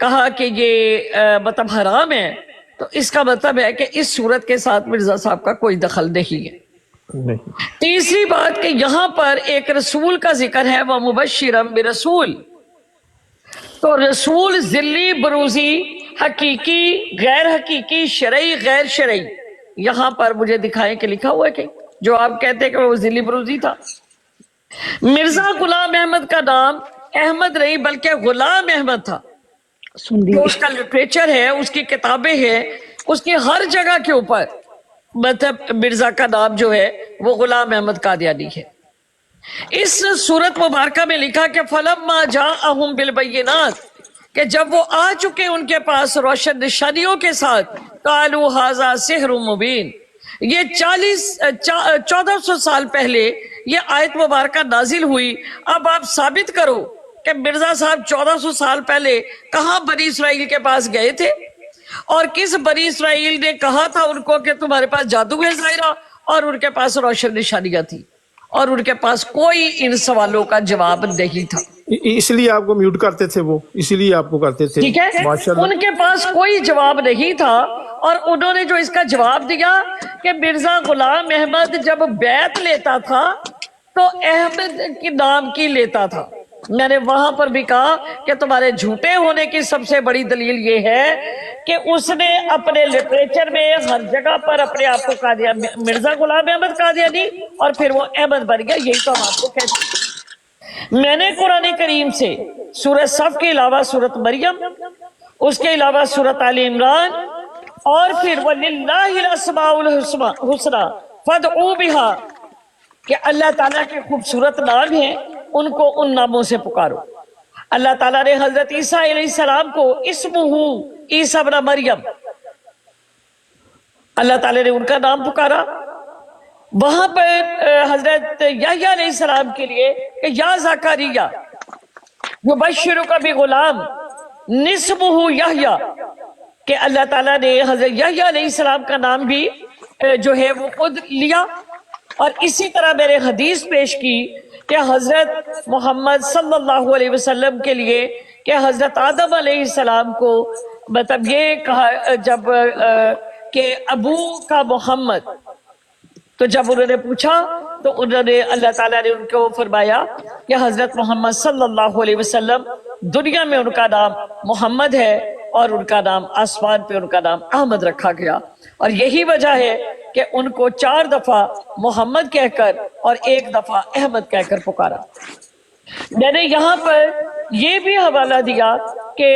کہا کہ یہ مطلب حرام ہے، تو اس کا مطلب ہے کہ اس صورت کے ساتھ مرزا صاحب کا کوئی دخل نہیں ہے۔ تیسری بات کہ یہاں پر ایک رسول کا ذکر ہے، وہ مبشرم برسول، تو رسول ذلی بروزی، حقیقی غیر حقیقی، شرعی غیر شرعی، یہاں پر مجھے دکھائیں کہ لکھا ہوا ہے کہ جو آپ کہتے ہیں کہ وہ ذلی بروزی تھا۔ مرزا غلام احمد کا نام احمد نہیں بلکہ غلام احمد تھا، جو اس کا لٹریچر ہے، اس کی کتابیں ہیں، اس کی ہر جگہ کے اوپر مطلب مرزا کا نام جو ہے وہ غلام احمد قادیانی ہے۔ اس سورت مبارکہ میں لکھا کہ فلما جاءہم بالبینات، کہ جب وہ آ چکے ان کے پاس روشن نشانیوں کے ساتھ، قالوا ھذا سحر مبین، یہ 1400 سال پہلے یہ آیت مبارکہ نازل ہوئی۔ اب آپ ثابت کرو کہ مرزا صاحب 1400 سال پہلے کہاں بنی اسرائیل کے پاس گئے تھے، اور کس بنی اسرائیل نے کہا تھا ان کو کہ تمہارے پاس جادو ہے ظاہرہ، اور ان کے پاس روشن نشانیاں تھی، اور ان کے پاس کوئی ان سوالوں کا جواب نہیں تھا۔ اس لیے آپ کو میوٹ کرتے تھے وہ، اسی لیے آپ کو کرتے تھے۔ ٹھیک ہے، ماشاءاللہ۔ ان کے پاس کوئی جواب نہیں تھا، اور انہوں نے جو اس کا جواب دیا کہ مرزا غلام احمد جب بیعت لیتا تھا تو احمد کے نام کی لیتا تھا۔ میں نے وہاں پر بھی کہا کہ تمہارے جھوٹے ہونے کی سب سے بڑی دلیل یہ ہے کہ اس نے اپنے لٹریچر میں ہر جگہ پر اپنے آپ کو قادیانی، مرزا غلام احمد قادیانی، اور پھر وہ احمد بن گیا۔ یہی تو ہم آپ کو کہتے ہیں۔ میں نے قرآن کریم سے سورہ صف کے علاوہ سورۃ مریم، اس کے علاوہ سورۃ آل عمران، اور پھر وَلِلَّهِ الْأَسْمَاءُ الْحُسْنَى فَادْعُوا بِهَا، کہ اللہ تعالیٰ کے خوبصورت نام ہیں، ان کو ان ناموں سے پکارو۔ اللہ تعالیٰ نے حضرت عیسیٰ علیہ السلام کو اسمہ عیسیٰ ابن مریم، اللہ تعالیٰ نے ان کا نام پکارا۔ وہاں پر حضرت یحییٰ علیہ السلام کے لیے کہ یا زکریا یبشرک بغلام اسمہ یحییٰ، کہ اللہ تعالیٰ نے حضرت یحییٰ علیہ السلام کا نام بھی جو ہے وہ خود لیا۔ اور اسی طرح میں نے حدیث پیش کی کہ حضرت محمد صلی اللہ علیہ وسلم کے لیے کہ حضرت آدم علیہ السلام کو مطلب یہ کہا جب کہ ابو کا محمد، تو جب انہوں نے پوچھا تو انہوں نے اللہ تعالیٰ نے ان کو فرمایا کہ حضرت محمد صلی اللہ علیہ وسلم دنیا میں ان کا نام محمد ہے، اور ان کا نام آسمان پہ ان کا نام احمد رکھا گیا۔ اور یہی وجہ ہے کہ ان کو 4 دفعہ محمد کہہ کر اور 1 دفعہ احمد کہہ کر پکارا۔ میں نے یہاں پر یہ بھی حوالہ دیا کہ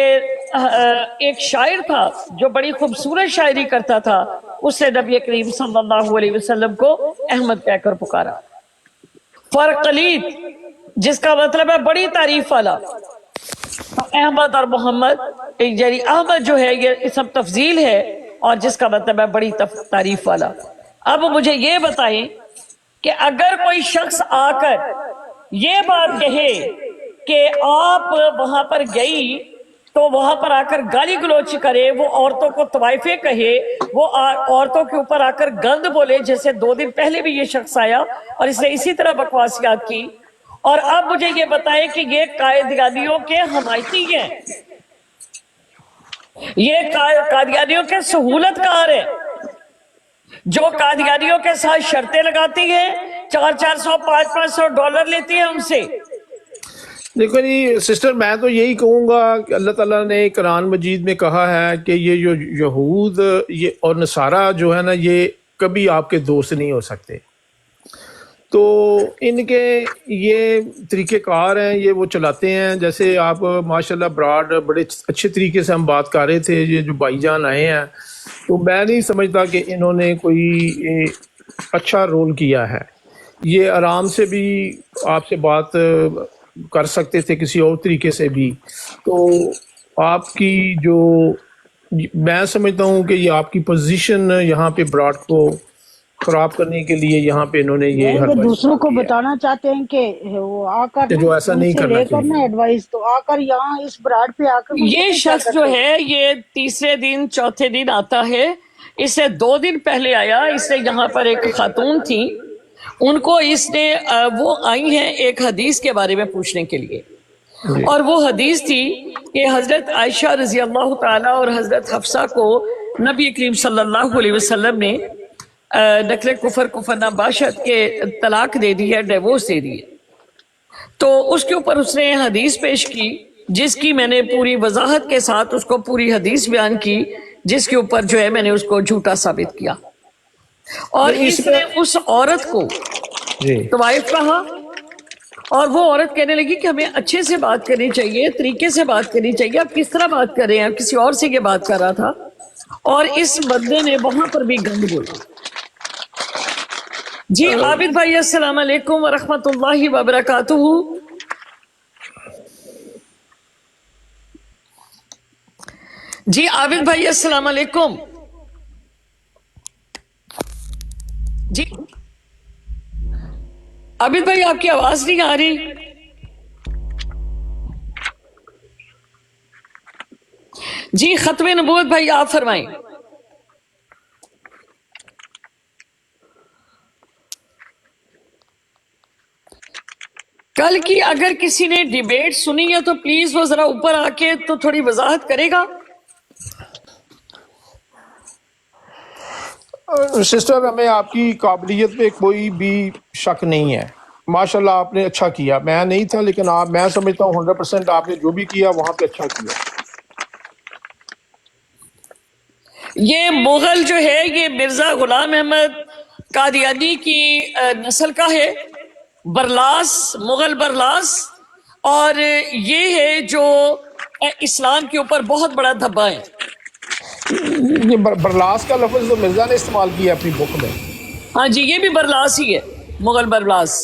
ایک شاعر تھا جو بڑی خوبصورت شاعری کرتا تھا، اس نے نبی کریم صلی اللہ علیہ وسلم کو احمد کہہ کر پکارا۔ فرقلید، جس کا مطلب ہے بڑی تعریف والا، تو احمد اور محمد، یعنی احمد جو ہے یہ اسم تفضیل ہے، اور جس کا مطلب ہے بڑی تعریف والا۔ اب مجھے یہ بتائیں کہ اگر کوئی شخص آ کر یہ بات کہے کہ آپ وہاں پر گئی تو وہاں پر آ کر گالی گلوچ کرے، وہ عورتوں کو طوائفیں کہے، وہ عورتوں کے اوپر آ کر گند بولے، جیسے 2 دن پہلے بھی یہ شخص آیا اور اس نے اسی طرح بکواسیات کی، اور اب مجھے یہ بتائیں کہ یہ قادیانیوں کے حمایتی ہیں، یہ قادیانیوں کے سہولت کار ہے، جو قادیانیوں کے ساتھ شرطیں لگاتی ہیں، 400 500 ڈالر لیتی ہیں ان سے۔ دیکھو جی سسٹر، میں تو یہی کہوں گا کہ اللہ تعالیٰ نے قرآن مجید میں کہا ہے کہ یہ جو یہود یہ اور نصارہ جو ہے نا، یہ کبھی آپ کے دوست نہیں ہو سکتے۔ تو ان کے یہ طریقہ کار ہیں، یہ وہ چلاتے ہیں۔ جیسے آپ ماشاءاللہ براڈ بڑے اچھے طریقے سے ہم بات کر رہے تھے، یہ جو بھائی جان آئے ہیں، تو میں نہیں سمجھتا کہ انہوں نے کوئی اچھا رول کیا ہے۔ یہ آرام سے بھی آپ سے بات کر سکتے تھے کسی اور طریقے سے بھی۔ تو آپ کی جو میں سمجھتا ہوں کہ یہ آپ کی پوزیشن یہاں پہ براڈ کو خراب کرنے کے لیے یہاں پہ انہوں نے یہ دوسروں کو بتانا چاہتے ہیں کہ وہ آ کر جو ایسا نہیں کرنا چاہیے، ایڈوائز تو آ کر یہاں اس براڈ پہ آ کر یہ شخص جو ہے یہ تیسرے دن چوتھے دن آتا ہے، اس سے 2 دن پہلے آیا۔ اس نے یہاں پر ایک خاتون تھی، ان کو اس نے وہ آئی ہیں ایک حدیث کے بارے میں پوچھنے کے لیے، اور وہ حدیث تھی کہ حضرت عائشہ رضی اللہ تعالیٰ اور حضرت حفصہ کو نبی کریم صلی اللہ علیہ وسلم نے نقل کفر کفر نباشت کے طلاق دے دی ہے، ڈیورس دے دی ہے. تو اس کے اوپر اس نے حدیث پیش کی جس کی میں نے پوری وضاحت کے ساتھ اس کو پوری حدیث بیان کی، جس کے اوپر جو ہے میں نے اس کو جھوٹا ثابت کیا. اور اس نے اس عورت کو طوائف کہا، اور وہ عورت کہنے لگی کہ ہمیں اچھے سے بات کرنی چاہیے، طریقے سے بات کرنی چاہیے. اب کس طرح بات کر رہے ہیں؟ کسی اور سے یہ بات کر رہا تھا، اور اس بندے نے وہاں پر بھی گند بولا. جی عابد بھائی السلام علیکم ورحمۃ اللہ وبرکاتہ. جی عابد بھائی السلام علیکم. جی عابد بھائی آپ کی آواز نہیں آ رہی. جی ختم نبوت بھائی آپ فرمائیں. کل کی اگر کسی نے ڈیبیٹ سنی ہے تو پلیز وہ ذرا اوپر آ کے تو تھوڑی وضاحت کرے گا. سسٹر ہمیں آپ کی قابلیت پہ کوئی بھی شک نہیں ہے. ماشاءاللہ آپ نے اچھا کیا. میں نہیں تھا لیکن میں سمجھتا ہوں 100% آپ نے جو بھی کیا وہاں پہ اچھا کیا. یہ مغل جو ہے یہ مرزا غلام احمد قادیانی کی نسل کا ہے، برلاس، مغل برلاس. اور یہ ہے جو اسلام کے اوپر بہت بڑا دھبا ہے. یہ برلاس کا لفظ تو مرزا نے استعمال کیا اپنی بک میں. ہاں جی یہ بھی برلاس ہی ہے، مغل برلاس.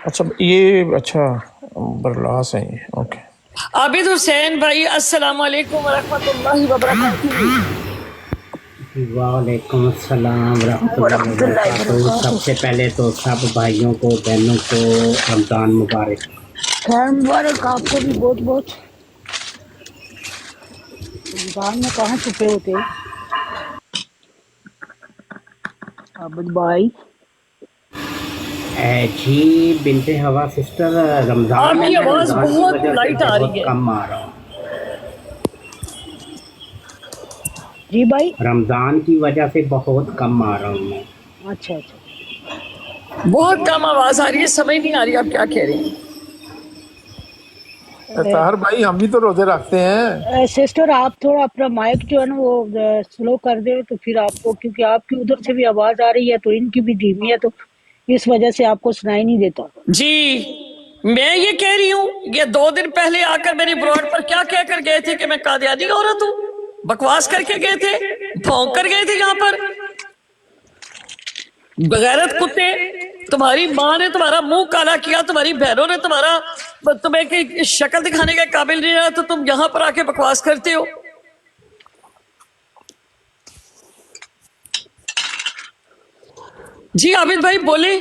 اچھا یہ اچھا برلاس ہیں یہ. اوکے. عابد حسین بھائی السلام علیکم ورحمۃ اللہ وبرکاتہ. وعلیکم السلام ورحمۃ اللہ وبرکاتہ. سب سے پہلے تو سب بھائیوں کو بہنوں کو رمضان مبارک. خیر مبارک آپ کو بھی بہت بہت. رمضان میں کہاں چھپے ہوتے عابد بھائی؟ جی بنت ہوا سسٹر، رمضان میں آپ کی میں آواز رمضان کی بہت وجہ سے لائٹ آ رہی بہت ہے. کم آ رہا ہوں. جی بھائی. رمضان کی وجہ سے بہت کم آ رہا ہوں میں. اچھا اچھا. بہت کم آواز آ رہی ہے، سمجھ نہیں آ رہی آپ کیا کہہ رہی ہیں. طاہر بھائی ہم بھی تو روزے رکھتے ہیں. سسٹر آپ تھوڑا اپنا مائک جو ہے نا وہ سلو کر دیں تو پھر آپ کو، کیونکہ آپ کی ادھر سے بھی آواز آ رہی ہے تو ان کی بھی دھیمی ہے تو اس وجہ سے آپ کو سنائی نہیں دیتا. جی میں یہ کہہ رہی ہوں، یہ 2 دن پہلے آ کر میری بروڈ پر کیا کہہ کر گئے تھے کہ میں قادیانی عورت ہوں. بکواس کر کے گئے تھے، بھونک کر گئے تھے یہاں پر. بغیرت کتے، تمہاری ماں نے تمہارا منہ کالا کیا، تمہاری بہنوں نے تمہیں کہ شکل دکھانے کے قابل نہیں رہا تو تم یہاں پر آ کے بکواس کرتے ہو. جی عابد بھائی بولیں.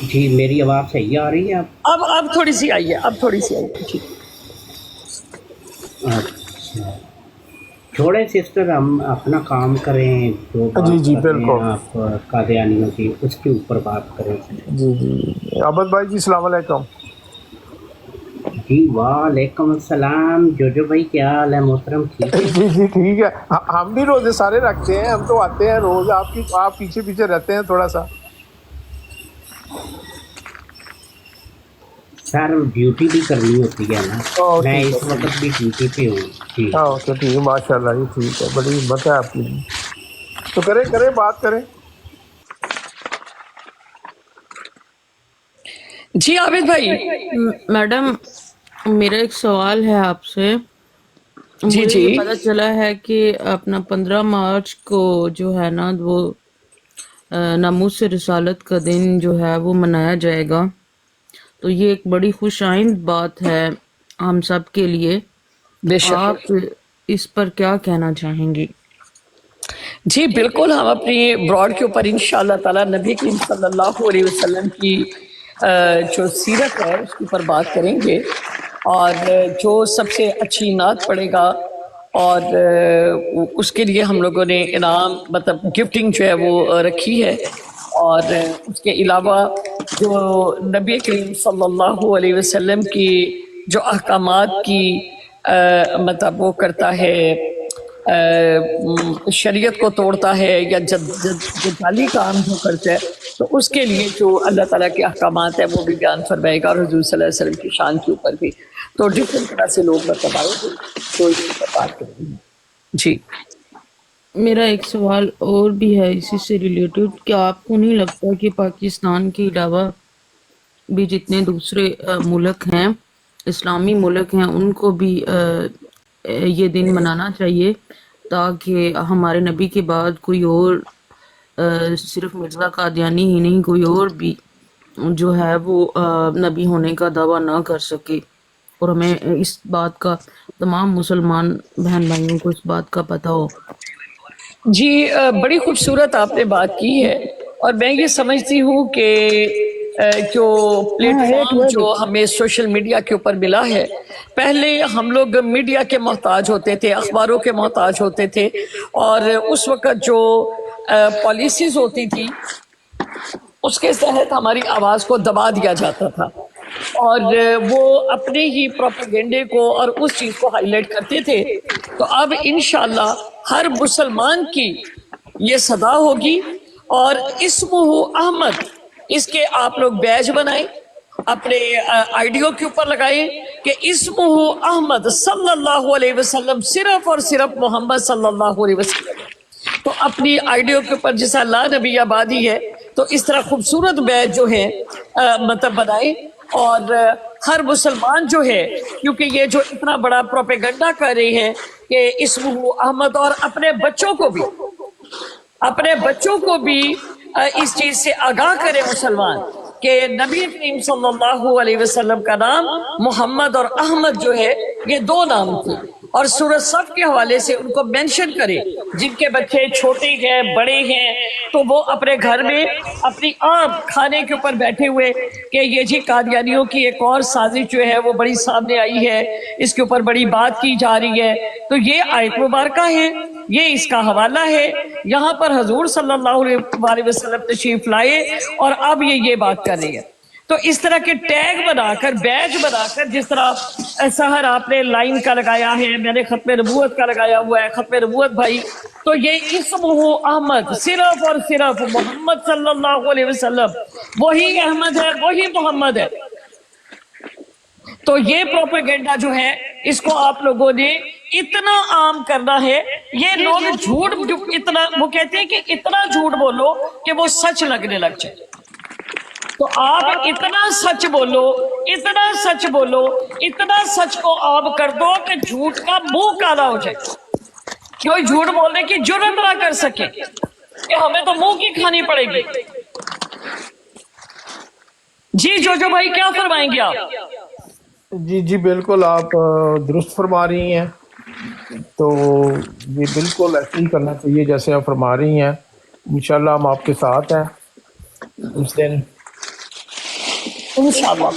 جی میری آواز صحیح آ رہی ہے اب تھوڑی سی آئی ہے، اب تھوڑی سی آئی ہے. ٹھیک. اچھا چھوڑے سسٹر، ہم اپنا کام کریں. جو بات جی کر رہے ہیں بالکل. آپ قادیانیوں کی، اس کے اوپر بات کریں. جی عابد بھائی جی السلام علیکم. جی وعلیکم السلام. جو بھائی کیا حال ہے محترم؟ ٹھیک ہے. جی ٹھیک ہے. ہم بھی روزے سارے رکھتے ہیں. ہم تو آتے ہیں روز. آپ پیچھے پیچھے رہتے ہیں تھوڑا سا. سر ڈیوٹی بھی کرنی ہوتی ہے نا، میں اس وقت بھی ڈیوٹی پہ ہوں. جی اوکے ٹھیک ہے. ماشاء اللہ یہ ٹھیک ہے. بڑی ہمت ہے آپ کی. تو کریں بات کریں. جی عابد بھائی. میڈم میرا ایک سوال ہے آپ سے. جی مجھے جی یہ پتہ چلا ہے کہ اپنا 15 مارچ کو جو ہے نا وہ ناموس رسالت کا دن جو ہے وہ منایا جائے گا. تو یہ ایک بڑی خوش آئند بات ہے ہم سب کے لیے. بے شک. آپ اس پر کیا کہنا چاہیں گی؟ جی بالکل، ہم اپنی براڈ کے اوپر انشاءاللہ تعالی نبی کریم صلی اللہ علیہ وسلم کی جو سیرت ہے اس کے اوپر بات کریں گے، اور جو سب سے اچھی نعت پڑھے گا اور اس کے لیے ہم لوگوں نے انعام مطلب گفٹنگ جو ہے وہ رکھی ہے. اور اس کے علاوہ جو نبی کریم صلی اللہ علیہ وسلم کی جو احکامات کی مطلب وہ کرتا ہے، شریعت کو توڑتا ہے یا جدالی کام جو کرتا ہے، تو اس کے لیے جو اللہ تعالیٰ کے احکامات ہیں وہ بھی بیان فرمائے گا، اور حضور صلی اللہ علیہ وسلم کی شان کے اوپر بھی. تو ڈفرینٹ طرح سے لوگ مطلب آئے گے تو اس پر بات کریں گے. جی میرا ایک سوال اور بھی ہے اسی سے ریلیٹڈ، کہ آپ کو نہیں لگتا کہ پاکستان کے علاوہ بھی جتنے دوسرے ملک ہیں، اسلامی ملک ہیں، ان کو بھی یہ دن منانا چاہیے تاکہ ہمارے نبی کے بعد کوئی اور صرف مرزا قادیانی ہی نہیں، کوئی اور بھی جو ہے وہ نبی ہونے کا دعویٰ نہ کر سکے، اور ہمیں اس بات کا، تمام مسلمان بہن بھائیوں کو اس بات کا پتہ ہو. جی بڑی خوبصورت آپ نے بات کی ہے، اور میں یہ سمجھتی ہوں کہ جو پلیٹ فارم جو ہمیں سوشل میڈیا کے اوپر ملا ہے، پہلے ہم لوگ میڈیا کے محتاج ہوتے تھے، اخباروں کے محتاج ہوتے تھے، اور اس وقت جو پالیسیز ہوتی تھی اس کے تحت ہماری آواز کو دبا دیا جاتا تھا، اور وہ اپنے ہی پروپیگنڈے کو اور اس چیز کو ہائی لائٹ کرتے تھے. تو اب انشاءاللہ ہر مسلمان کی یہ صدا ہوگی، اور اسمہ احمد، اس کے آپ لوگ بیج بنائیں، اپنے آئیڈیو کے اوپر لگائیں کہ اسمہ احمد صلی اللہ علیہ وسلم، صرف اور صرف محمد صلی اللہ علیہ وسلم. تو اپنی آئیڈیو کے اوپر جیسا لا نبی آبادی ہے، تو اس طرح خوبصورت بیج جو ہے مطلب بنائیں، اور ہر مسلمان جو ہے، کیونکہ یہ جو اتنا بڑا پروپیگنڈا کر رہی ہے کہ اسمہ احمد، اور اپنے بچوں کو بھی اس چیز سے آگاہ کرے مسلمان کہ نبی کریم صلی اللہ علیہ وسلم کا نام محمد اور احمد جو ہے یہ دو نام تھے، اور سورہ صف کے حوالے سے ان کو مینشن کرے. جن کے بچے چھوٹے ہیں، بڑے ہیں، تو وہ اپنے گھر میں اپنی آپ کھانے کے اوپر بیٹھے ہوئے کہ یہ جی قادیانیوں کی ایک اور سازش جو ہے وہ بڑی سامنے آئی ہے، اس کے اوپر بڑی بات کی جا رہی ہے، تو یہ آیت مبارکہ ہے، یہ اس کا حوالہ ہے، یہاں پر حضور صلی اللہ علیہ وسلم تشریف لائے اور اب یہ بات کر رہی ہے. تو اس طرح کے ٹیگ بنا کر، بیج بنا کر، جس طرح سحر آپ نے لائن کا لگایا ہے، میں نے ختم نبوت کا لگایا ہوا ہے، ختم نبوت بھائی، تو یہ اسمہ احمد، صرف اور صرف محمد صلی اللہ علیہ وسلم، وہی احمد ہے، وہی محمد ہے. تو یہ پروپیگنڈا جو ہے اس کو آپ لوگوں نے اتنا عام کرنا ہے. یہ لوگ جھوٹ اتنا، وہ کہتے ہیں کہ اتنا جھوٹ بولو کہ وہ سچ لگنے لگ جائے. تو آپ اتنا سچ بولو، اتنا سچ بولو، اتنا سچ کو آپ کر دو کہ جھوٹ کا منہ کالا ہو جائے، کوئی جھوٹ بولنے کی جرات نہ کر سکے کہ ہمیں تو منہ کی کھانی پڑے گی. جی جو بھائی کیا فرمائیں گے آپ؟ جی بالکل آپ درست فرما رہی ہیں. تو یہ بالکل ایسے ہی کرنا چاہیے جیسے آپ فرما رہی ہیں. انشاءاللہ ہم آپ کے ساتھ ہیں اس دن انشاءاللہ.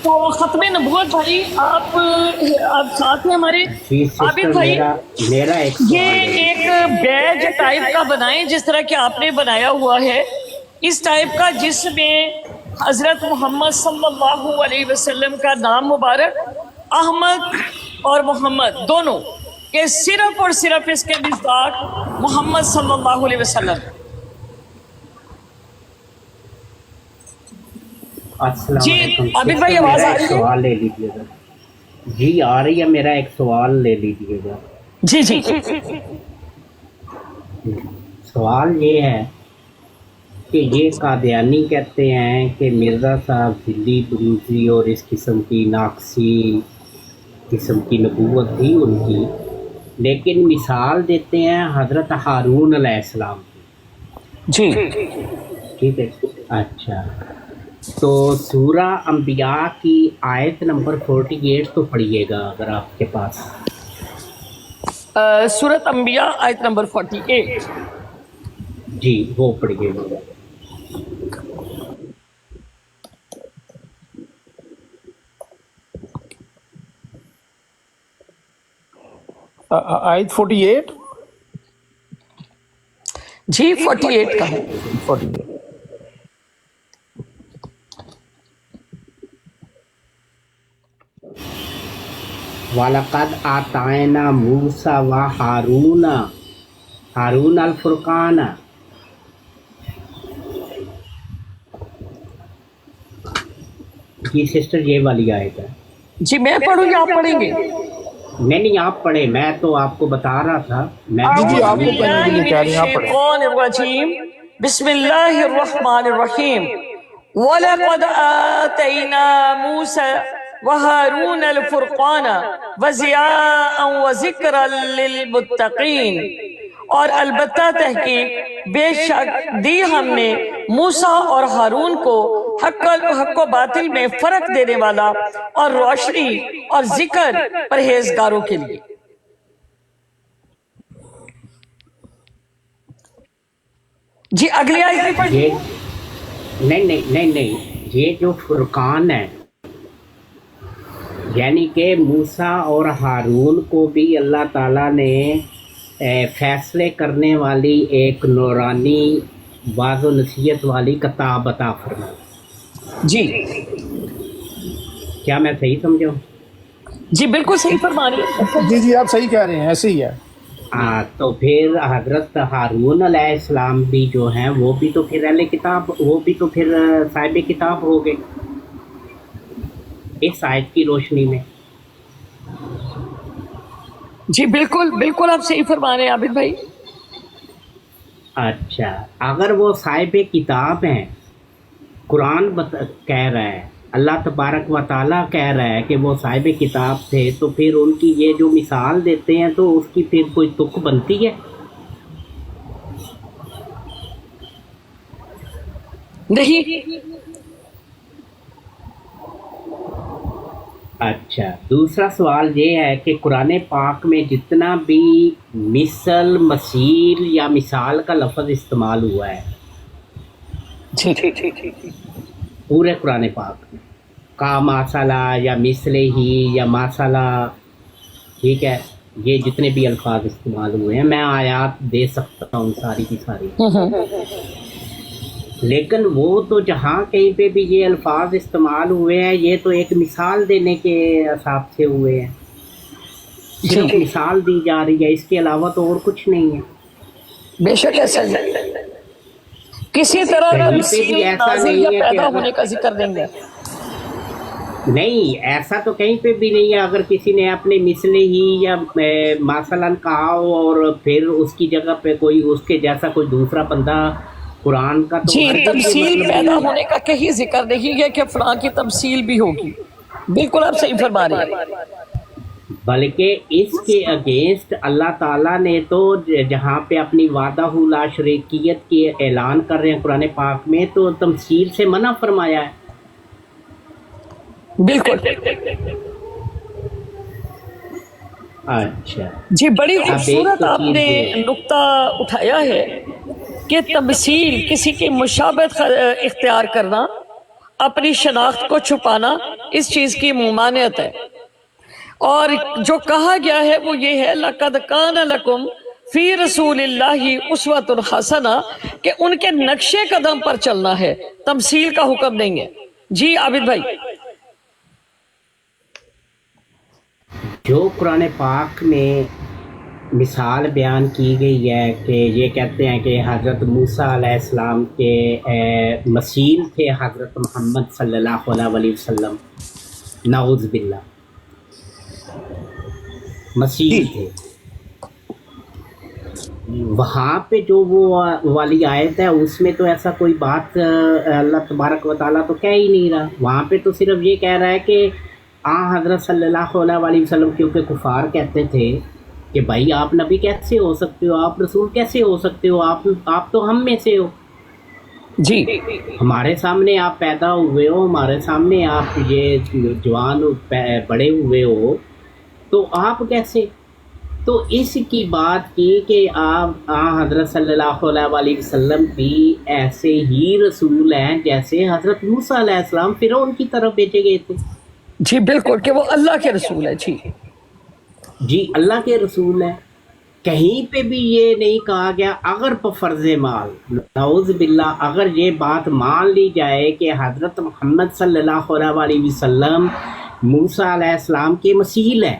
تو ختم نبوت بھائی آپ ساتھ ہیں ہمارے عابد بھائی. میرا یہ ایک بیج ٹائپ کا بنائیں جس طرح کہ آپ نے بنایا ہوا ہے، اس ٹائپ کا، جس میں حضرت محمد صلی اللہ علیہ وسلم کا نام مبارک، احمد اور محمد دونوں، کہ صرف اور صرف اس کے مصداق محمد صلی اللہ علیہ وسلم. السلام جی علیکم. عابد بھائی آواز آ رہی ہے؟ سوال لے لیجیے گا. جی آ رہی ہے. میرا ایک سوال لے لیجیے گا. جی سوال یہ ہے کہ یہ قادیانی کہتے ہیں کہ مرزا صاحب دلی بروزی اور اس قسم کی ناقصی قسم کی نبوت تھی ان کی، لیکن مثال دیتے ہیں حضرت ہارون علیہ السلام جی. ٹھیک ہے. اچھا، تو سورہ انبیاء کی آیت نمبر 48 تو پڑھیے گا اگر آپ کے پاس. سورۃ انبیاء آیت نمبر 48. جی وہ پڑھیے گا. آیت 48 جی 48 کا ہے. 48 وَلَقَدْ آتَيْنَا مُوسَى وَهَارُونَ الفرقان. جی سسٹر یہ والی آیت ہے. جی میں پڑھوں یا آپ پڑھیں گے؟ نہیں آپ پڑھے، میں تو آپ کو بتا رہا تھا. میں جی جی آپ کو باللہ پڑھنے کے لیے من کہہ رہے ہیں، آپ پڑھیں. الشیطان الرجیم بسم اللہ الرحمن الرحیم وَلَقَدْ آتَيْنَا مُوسَى وَهَارُونَ الْفُرْقَانَ وَضِيَاءً وَذِكْرًا لِلْمُتَّقِينَ، اور البتہ تحقیق بے شک دی ہم نے موسیٰ اور ہارون کو حق و باطل میں فرق دینے والا اور روشنی اور ذکر پرہیزگاروں کے لیے. جی اگلی آیت بھی پڑھیے. یہ نہیں یہ جو فرقان ہے یعنی کہ موسیٰ اور ہارون کو بھی اللہ تعالیٰ نے فیصلے کرنے والی ایک نورانی واض و نصیحت والی کتاب عطا فرمائی. جی کیا میں صحیح سمجھا ہوں؟ جی بالکل صحیح فرما رہی ہیں. جی جی آپ صحیح کہہ رہے ہیں، ایسے ہی ہے. تو پھر حضرت ہارون علیہ السلام بھی جو ہیں وہ بھی تو پھر اہل کتاب، وہ بھی تو پھر صاحب کتاب ہو گئے اس آیت کی روشنی میں. جی بالکل بالکل آپ صحیح فرما رہے ہیں عابد بھائی. اچھا اگر وہ صاحب کتاب ہیں، قرآن کہہ رہا ہے، اللہ تبارک و تعالیٰ کہہ رہا ہے کہ وہ صاحب کتاب تھے، تو پھر ان کی یہ جو مثال دیتے ہیں تو اس کی پھر کوئی تک بنتی ہے؟ نہیں. اچھا دوسرا سوال یہ ہے کہ قرآن پاک میں جتنا بھی مثل، مثیل یا مثال کا لفظ استعمال ہوا ہے پورے قرآن پاک میں، کا ماسالہ یا مثل ہی یا ماسالہ، ٹھیک ہے، یہ جتنے بھی الفاظ استعمال ہوئے ہیں میں آیات دے سکتا ہوں ساری کی ساری، لیکن وہ تو جہاں کہیں پہ بھی یہ الفاظ استعمال ہوئے ہیں یہ تو ایک مثال دینے کے حساب سے ہوئے ہیں، صرف مثال دی جا رہی ہے، اس کے علاوہ تو اور کچھ نہیں ہے. بے شک ایسا نہیں، کسی طرح کا کہیں پہ مثیل، بھی ایسا نازل نہیں یا ہے کہ پیدا اگر- ہونے کا ذکر دیں گے. نہیں ایسا تو کہیں پہ بھی نہیں ہے. اگر کسی نے اپنے مثل ہی یا مثلاً کہا ہو اور پھر اس کی جگہ پہ کوئی اس کے جیسا کوئی دوسرا بندہ قرآن کا تو جی ہر جگہ تمثیل مطلب پیدا نہیں ہے. ہونے کا کہیں ذکر نہیں ہے کہ فلاں کی تمثیل بھی ہوگی. بالکل آپ صحیح فرما رہے ہیں. بلکہ اس کے اگینسٹ اللہ تعالیٰ نے تو جہاں پہ اپنی وعدہ لا شریکیت کی اعلان کر رہے ہیں قرآن پاک میں تو تمثیل سے منع فرمایا ہے. بالکل. اچھا جی بڑی اب ایک خوبصورت تو آپ چیز نے یہ- نقطہ اٹھایا ہے کہ تمثیل کسی کی مشابہت اختیار کرنا، اپنی شناخت کو چھپانا، اس چیز کی ممانعت ہے. اور جو کہا گیا ہے وہ یہ ہے لَقَدْ كَانَ لَكُمْ فِي رَسُولِ اللَّهِ أُسْوَةٌ حَسَنَةٌ، کہ ان کے نقشے قدم پر چلنا ہے، تمثیل کا حکم نہیں ہے. جی عابد بھائی. جو قرآن پاک میں مثال بیان کی گئی ہے کہ یہ کہتے ہیں کہ حضرت موسیٰ علیہ السلام کے مثیل تھے حضرت محمد صلی اللہ علیہ وسلم، نعوذ باللہ مثیل تھے. وہاں پہ جو وہ والی آیت ہے اس میں تو ایسا کوئی بات اللہ تبارک و تعالیٰ تو کہہ ہی نہیں رہا. وہاں پہ تو صرف یہ کہہ رہا ہے کہ حضرت صلی اللہ علیہ وسلم، کیونکہ کفار کہتے تھے کہ بھائی آپ نبی کیسے ہو سکتے ہو، آپ رسول کیسے ہو سکتے ہو، آپ تو ہم میں سے ہو، جی ہمارے سامنے آپ پیدا ہوئے ہو، ہمارے سامنے آپ یہ جوان بڑے ہوئے ہو، تو آپ کیسے؟ تو اس کی بات کی کہ آپ حضرت صلی اللہ علیہ وسلم بھی ایسے ہی رسول ہیں جیسے حضرت موسیٰ علیہ السلام فرعون کی طرف بھیجے گئے تھے. جی بالکل کہ وہ اللہ کے رسول ہے. جی اللہ کے رسول ہیں. کہیں پہ بھی یہ نہیں کہا گیا اگر فرض مال، نعوذ باللہ، اگر یہ بات مان لی جائے کہ حضرت محمد صلی اللہ علیہ وسلم موسیٰ علیہ السلام کے مثیل ہیں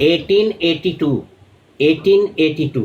1882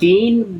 3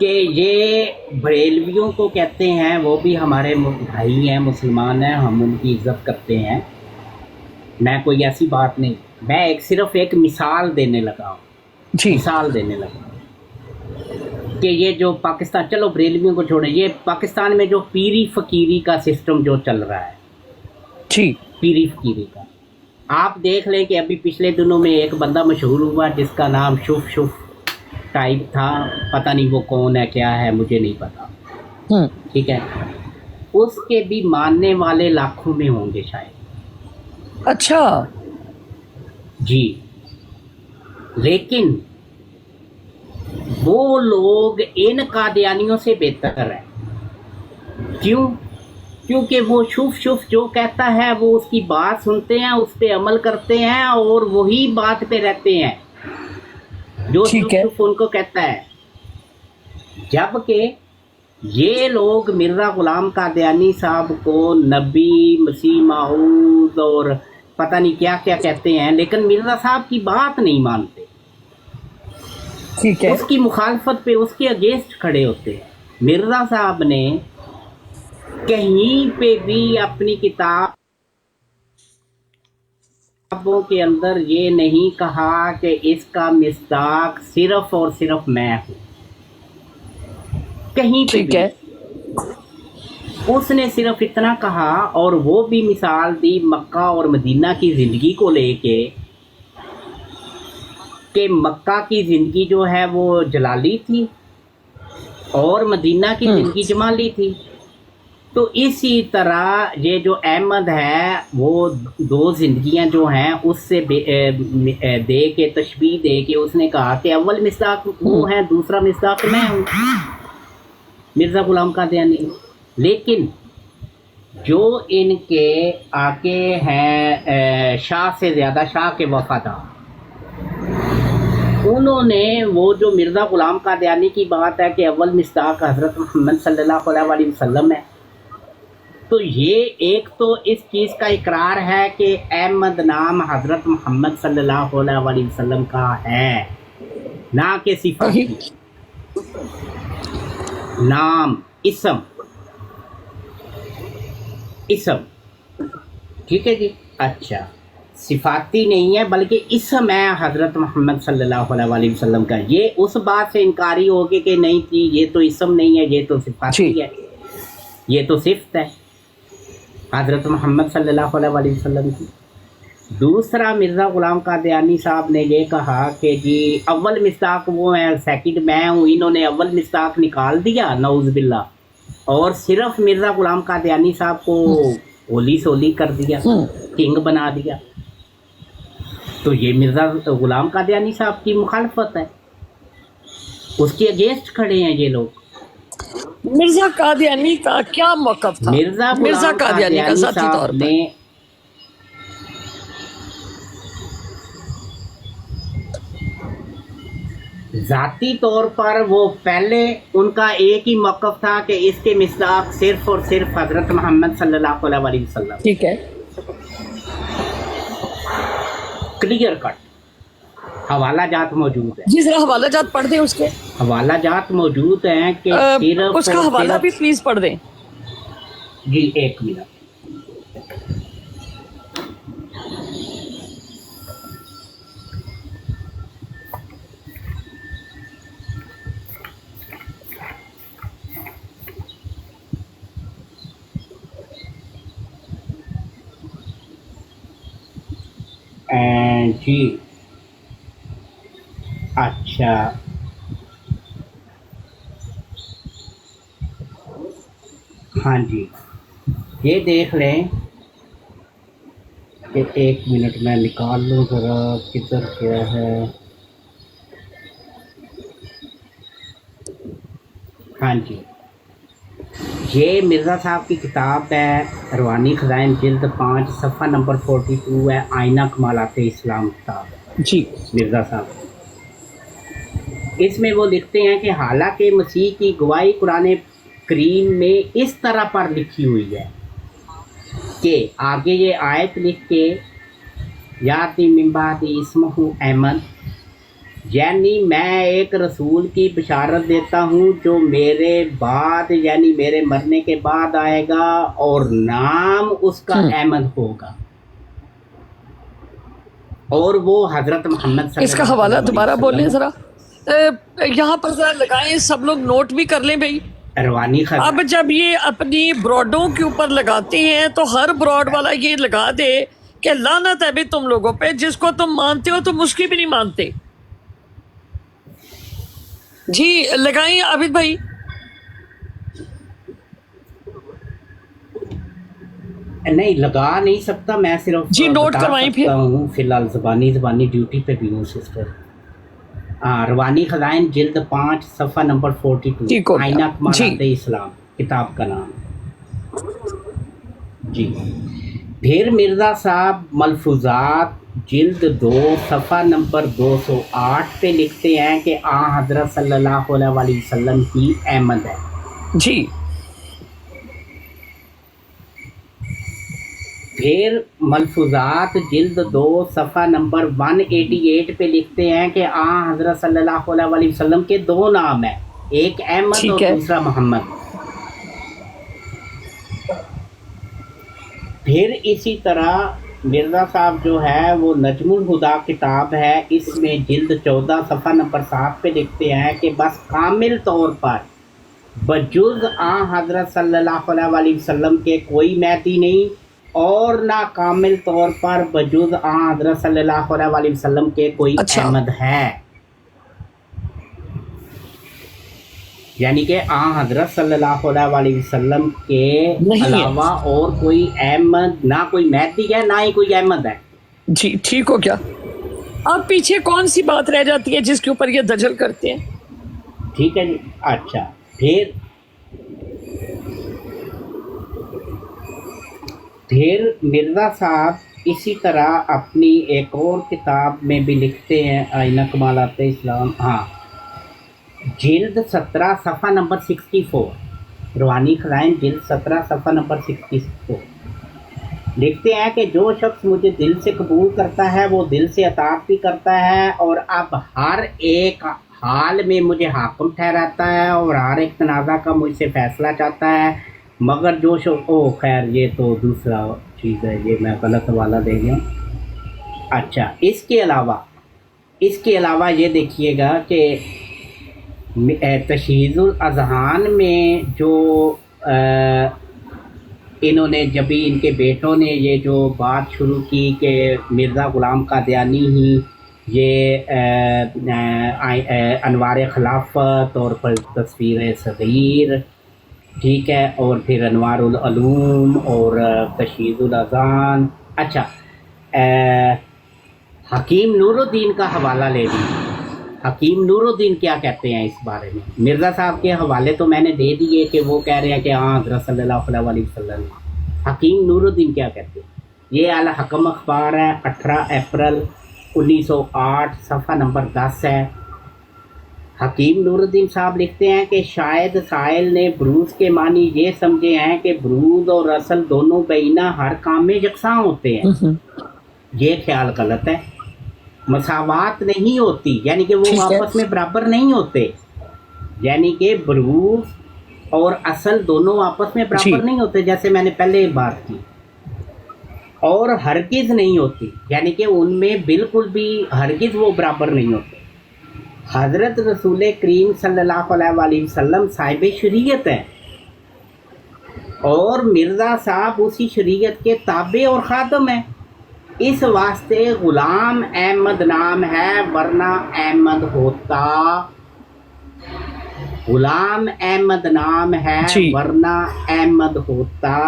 کہ یہ بریلویوں کو کہتے ہیں، وہ بھی ہمارے بھائی ہیں، مسلمان ہیں، ہم ان کی عزت کرتے ہیں. میں کوئی ایسی بات نہیں، میں صرف ایک مثال دینے لگا ہوں، جی مثال دینے لگا ہوں کہ یہ جو پاکستان، چلو بریلویوں کو چھوڑیں، یہ پاکستان میں جو پیری فقیری کا سسٹم جو چل رہا ہے، جی پیری فقیری کا، آپ دیکھ لیں کہ ابھی پچھلے دنوں میں ایک بندہ مشہور ہوا جس کا نام شف شف ٹائپ تھا، پتہ نہیں وہ کون ہے کیا ہے مجھے نہیں پتا، ٹھیک ہے، اس کے بھی ماننے والے لاکھوں میں ہوں گے شاید. اچھا جی، لیکن وہ لوگ ان قادیانیوں سے بہتر ہیں. کیوں؟ کیونکہ وہ شف شف جو کہتا ہے وہ اس کی بات سنتے ہیں، اس پہ عمل کرتے ہیں اور وہی بات پہ رہتے ہیں جو شف شف ان کو کہتا ہے. جبکہ یہ لوگ مرزا غلام قادیانی صاحب کو نبی، مسیح موعود اور پتہ نہیں کیا کیا کہتے ہیں، لیکن مرزا صاحب کی بات نہیں مانتے، اس کی مخالفت پہ، اس کے اگینسٹ کھڑے ہوتے ہیں. مرزا صاحب نے کہیں پہ بھی اپنی کتابوں کے اندر یہ نہیں کہا کہ اس کا مصداق صرف اور صرف میں ہوں، کہیں پہ بھی. اس نے صرف اتنا کہا، اور وہ بھی مثال دی مکہ اور مدینہ کی زندگی کو لے کے کہ مکہ کی زندگی جو ہے وہ جلالی تھی اور مدینہ کی زندگی جمالی تھی. تو اسی طرح یہ جو احمد ہے وہ دو زندگیاں جو ہیں اس سے دے کے تشبیہ دے کے اس نے کہا کہ اول مصداق وہ ہے، دوسرا مصداق میں ہوں، مرزا غلام قادیانی. لیکن جو ان کے آگے ہیں شاہ سے زیادہ، شاہ کے وفادار، انہوں نے وہ جو مرزا غلام قادیانی کی بات ہے کہ اول مصداق حضرت محمد صلی اللہ علیہ وسلم ہے، تو یہ ایک تو اس چیز کا اقرار ہے کہ احمد نام حضرت محمد صلی اللہ علیہ وسلم کا ہے، نہ کہ صفاتی نام، اسم، ٹھیک ہے جی. اچھا، صفاتی نہیں ہے بلکہ اسم ہے حضرت محمد صلی اللہ علیہ وسلم کا. یہ اس بات سے انکاری ہوگی کہ نہیں تھی، یہ تو اسم نہیں ہے، یہ تو صفاتی ہے، یہ تو صفت ہے حضرت محمد صلی اللہ علیہ وسلم کی. دوسرا، مرزا غلام قادیانی صاحب نے یہ کہا کہ جی اول مصداق وہ ہے، سیکنڈ میں ہوں. انہوں نے اول مصداق نکال دیا نعوذ باللہ، اور صرف مرزا غلام قادیانی صاحب کو اولی سولی کر دیا، کنگ بنا دیا. تو یہ مرزا غلام قادیانی صاحب کی مخالفت ہے، اس کے اگینسٹ کھڑے ہیں یہ لوگ. مرزا قادیانی کا کیا موقف تھا؟ مرزا قادیانی کا ذاتی طور پر ذاتی طور پر وہ پہلے ان کا ایک ہی موقف تھا کہ اس کے مصداق صرف اور صرف حضرت محمد صلی اللہ علیہ وسلم. ٹھیک ہے، کلیئر کٹ حوالہ جات موجود ہے. جی ذرا حوالہ جات پڑھ دیں، اس کے حوالہ جات موجود ہیں کہ صرف اس کا حوالہ بھی پلیز پڑھ دیں. جی ایک منٹ. جی اچھا، ہاں جی، یہ دیکھ لیں کہ ایک منٹ میں نکال لوں ذرا کدھر کیا ہے. ہاں جی، یہ مرزا صاحب کی کتاب ہے روحانی خزائن جلد 5 صفحہ نمبر 42 ہے، آئینہ کمالات اسلام کتاب جی مرزا صاحب. اس میں وہ لکھتے ہیں کہ حالانکہ مسیح کی گواہی قرآن کریم میں اس طرح پر لکھی ہوئی ہے کہ آگے یہ آیت لکھ کے یاتی من بعد اسمہ احمد، یعنی میں ایک رسول کی بشارت دیتا ہوں جو میرے بعد یعنی میرے مرنے کے بعد آئے گا اور نام اس کا احمد ہوگا اور وہ حضرت محمد صلی اس کا حوالہ دوبارہ بولیں ذرا، یہاں پر ذرا لگائیں، سب لوگ نوٹ بھی کر لیں بھائی۔ روانی اب جب یہ اپنی براڈوں کے اوپر لگاتے ہیں تو ہر براڈ والا یہ لگا دے کہ لعنت ہے بھی تم لوگوں پہ، جس کو تم مانتے ہو تم اس کی بھی نہیں مانتے۔ جی لگائیں عابد بھائی۔ نہیں لگا نہیں سکتا، میں صرف جی نوٹ بتا کروائیں سکتا ہوں فی الحال زبانی ڈیوٹی پہ بھی ہوں سسٹر۔ روانی خزائن جلد 5 صفحہ نمبر 42، آئینہ کمالات اسلام کتاب کا نام۔ جی پھر مرزا صاحب ملفوظات جلد 2 صفحہ نمبر 208 پہ لکھتے ہیں کہ حضرت صلی اللہ علیہ وسلم کی احمد ہے۔ جی پھر ملفوظات جلد 2 صفحہ نمبر 188 پہ لکھتے ہیں کہ حضرت صلی اللہ علیہ وسلم کے 2 نام ہیں، ایک احمد اور دوسرا محمد۔ پھر اسی طرح مرزا صاحب جو ہے وہ نجم الہدا کتاب ہے، اس میں جلد 14 صفحہ نمبر 7 پہ لکھتے ہیں کہ بس کامل طور پر بجز حضرت صلی اللہ علیہ وسلم کے کوئی مہدی نہیں اور نہ کامل طور پر بجز حضرت صلی اللہ علیہ وسلم کے کوئی احمد ہے، یعنی کہ حضرت صلی اللہ علیہ وسلم کے علاوہ اور کوئی احمد، نہ کوئی مہدی ہے نہ ہی کوئی احمد ہے۔ جی ٹھیک ہو گیا۔ اب پیچھے کون سی بات رہ جاتی ہے جس کے اوپر یہ دجل کرتے ہیں؟ ٹھیک ہے جی۔ اچھا پھر مرزا صاحب اسی طرح اپنی ایک اور کتاب میں بھی لکھتے ہیں، آئینہ کمالات اسلام، جلد 17 صفحہ نمبر 64، روحانی خزائن جلد 17 صفحہ نمبر 64 لکھتے ہیں کہ جو شخص مجھے دل سے قبول کرتا ہے وہ دل سے اطاعت بھی کرتا ہے اور اب ہر ایک حال میں مجھے حاکم ٹھہراتا ہے اور ہر ایک تنازع کا مجھ سے فیصلہ چاہتا ہے، مگر جو شخص خیر یہ تو دوسرا چیز ہے، یہ میں غلط حوالہ دے گیا۔ اچھا اس کے علاوہ یہ دیکھیے گا کہ تشہیز الاذہان میں جو انہوں نے جب بھی ان کے بیٹوں نے یہ جو بات شروع کی کہ مرزا غلام قادیانی ہی یہ انوار خلافت اور پھر تصویر صغیر، ٹھیک ہے، اور پھر انوار العلوم اور تشہیز الاذان۔ اچھا حکیم نور الدین کا حوالہ لے لیں، حکیم نور الدین کیا کہتے ہیں اس بارے میں؟ مرزا صاحب کے حوالے تو میں نے دے دیے کہ وہ کہہ رہے ہیں کہ حضرت صلی اللہ علیہ وسلم۔ حکیم نور الدین کیا کہتے ہیں؟ یہ الحکم اخبار ہے، 18 اپریل 1908 صفحہ نمبر 10 ہے۔ حکیم نور الدین صاحب لکھتے ہیں کہ شاید سائل نے بروز کے معنی یہ سمجھے ہیں کہ بروز اور اصل دونوں بینہ ہر کام میں یکساں ہوتے ہیں، یہ خیال غلط ہے، مساوات نہیں ہوتی، یعنی کہ وہ آپس میں برابر نہیں ہوتے، یعنی کہ بروز اور اصل دونوں آپس میں برابر نہیں ہوتے، جیسے میں نے پہلے بات کی، اور ہرگز نہیں ہوتی، یعنی کہ ان میں بالکل بھی ہرگز وہ برابر نہیں ہوتے۔ حضرت رسول کریم صلی اللہ علیہ وسلم صاحب شریعت ہے اور مرزا صاحب اسی شریعت کے تابع اور خادم ہیں، اس واسطے غلام احمد نام ہے، ورنہ احمد ہوتا، غلام احمد نام ہے ورنہ احمد ہوتا۔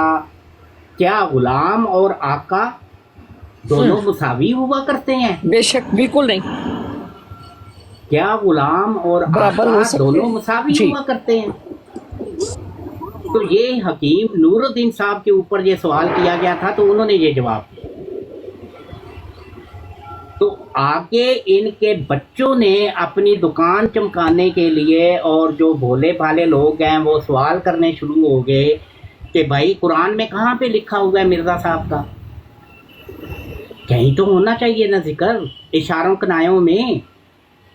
کیا غلام اور آقا دونوں مساوی ہوا کرتے ہیں؟ بے شک بالکل نہیں۔ کیا غلام اور آقا دونوں مساوی ہوا کرتے ہیں؟ تو یہ حکیم نور الدین صاحب کے اوپر یہ سوال کیا گیا تھا تو انہوں نے یہ جواب دیا۔ تو آگے ان کے بچوں نے اپنی دکان چمکانے کے لیے اور جو بھولے بھالے لوگ ہیں وہ سوال کرنے شروع ہو گئے کہ بھائی قرآن میں کہاں پہ لکھا ہوا ہے مرزا صاحب کا؟ کہیں تو ہونا چاہیے نا ذکر اشاروں کنایوں میں۔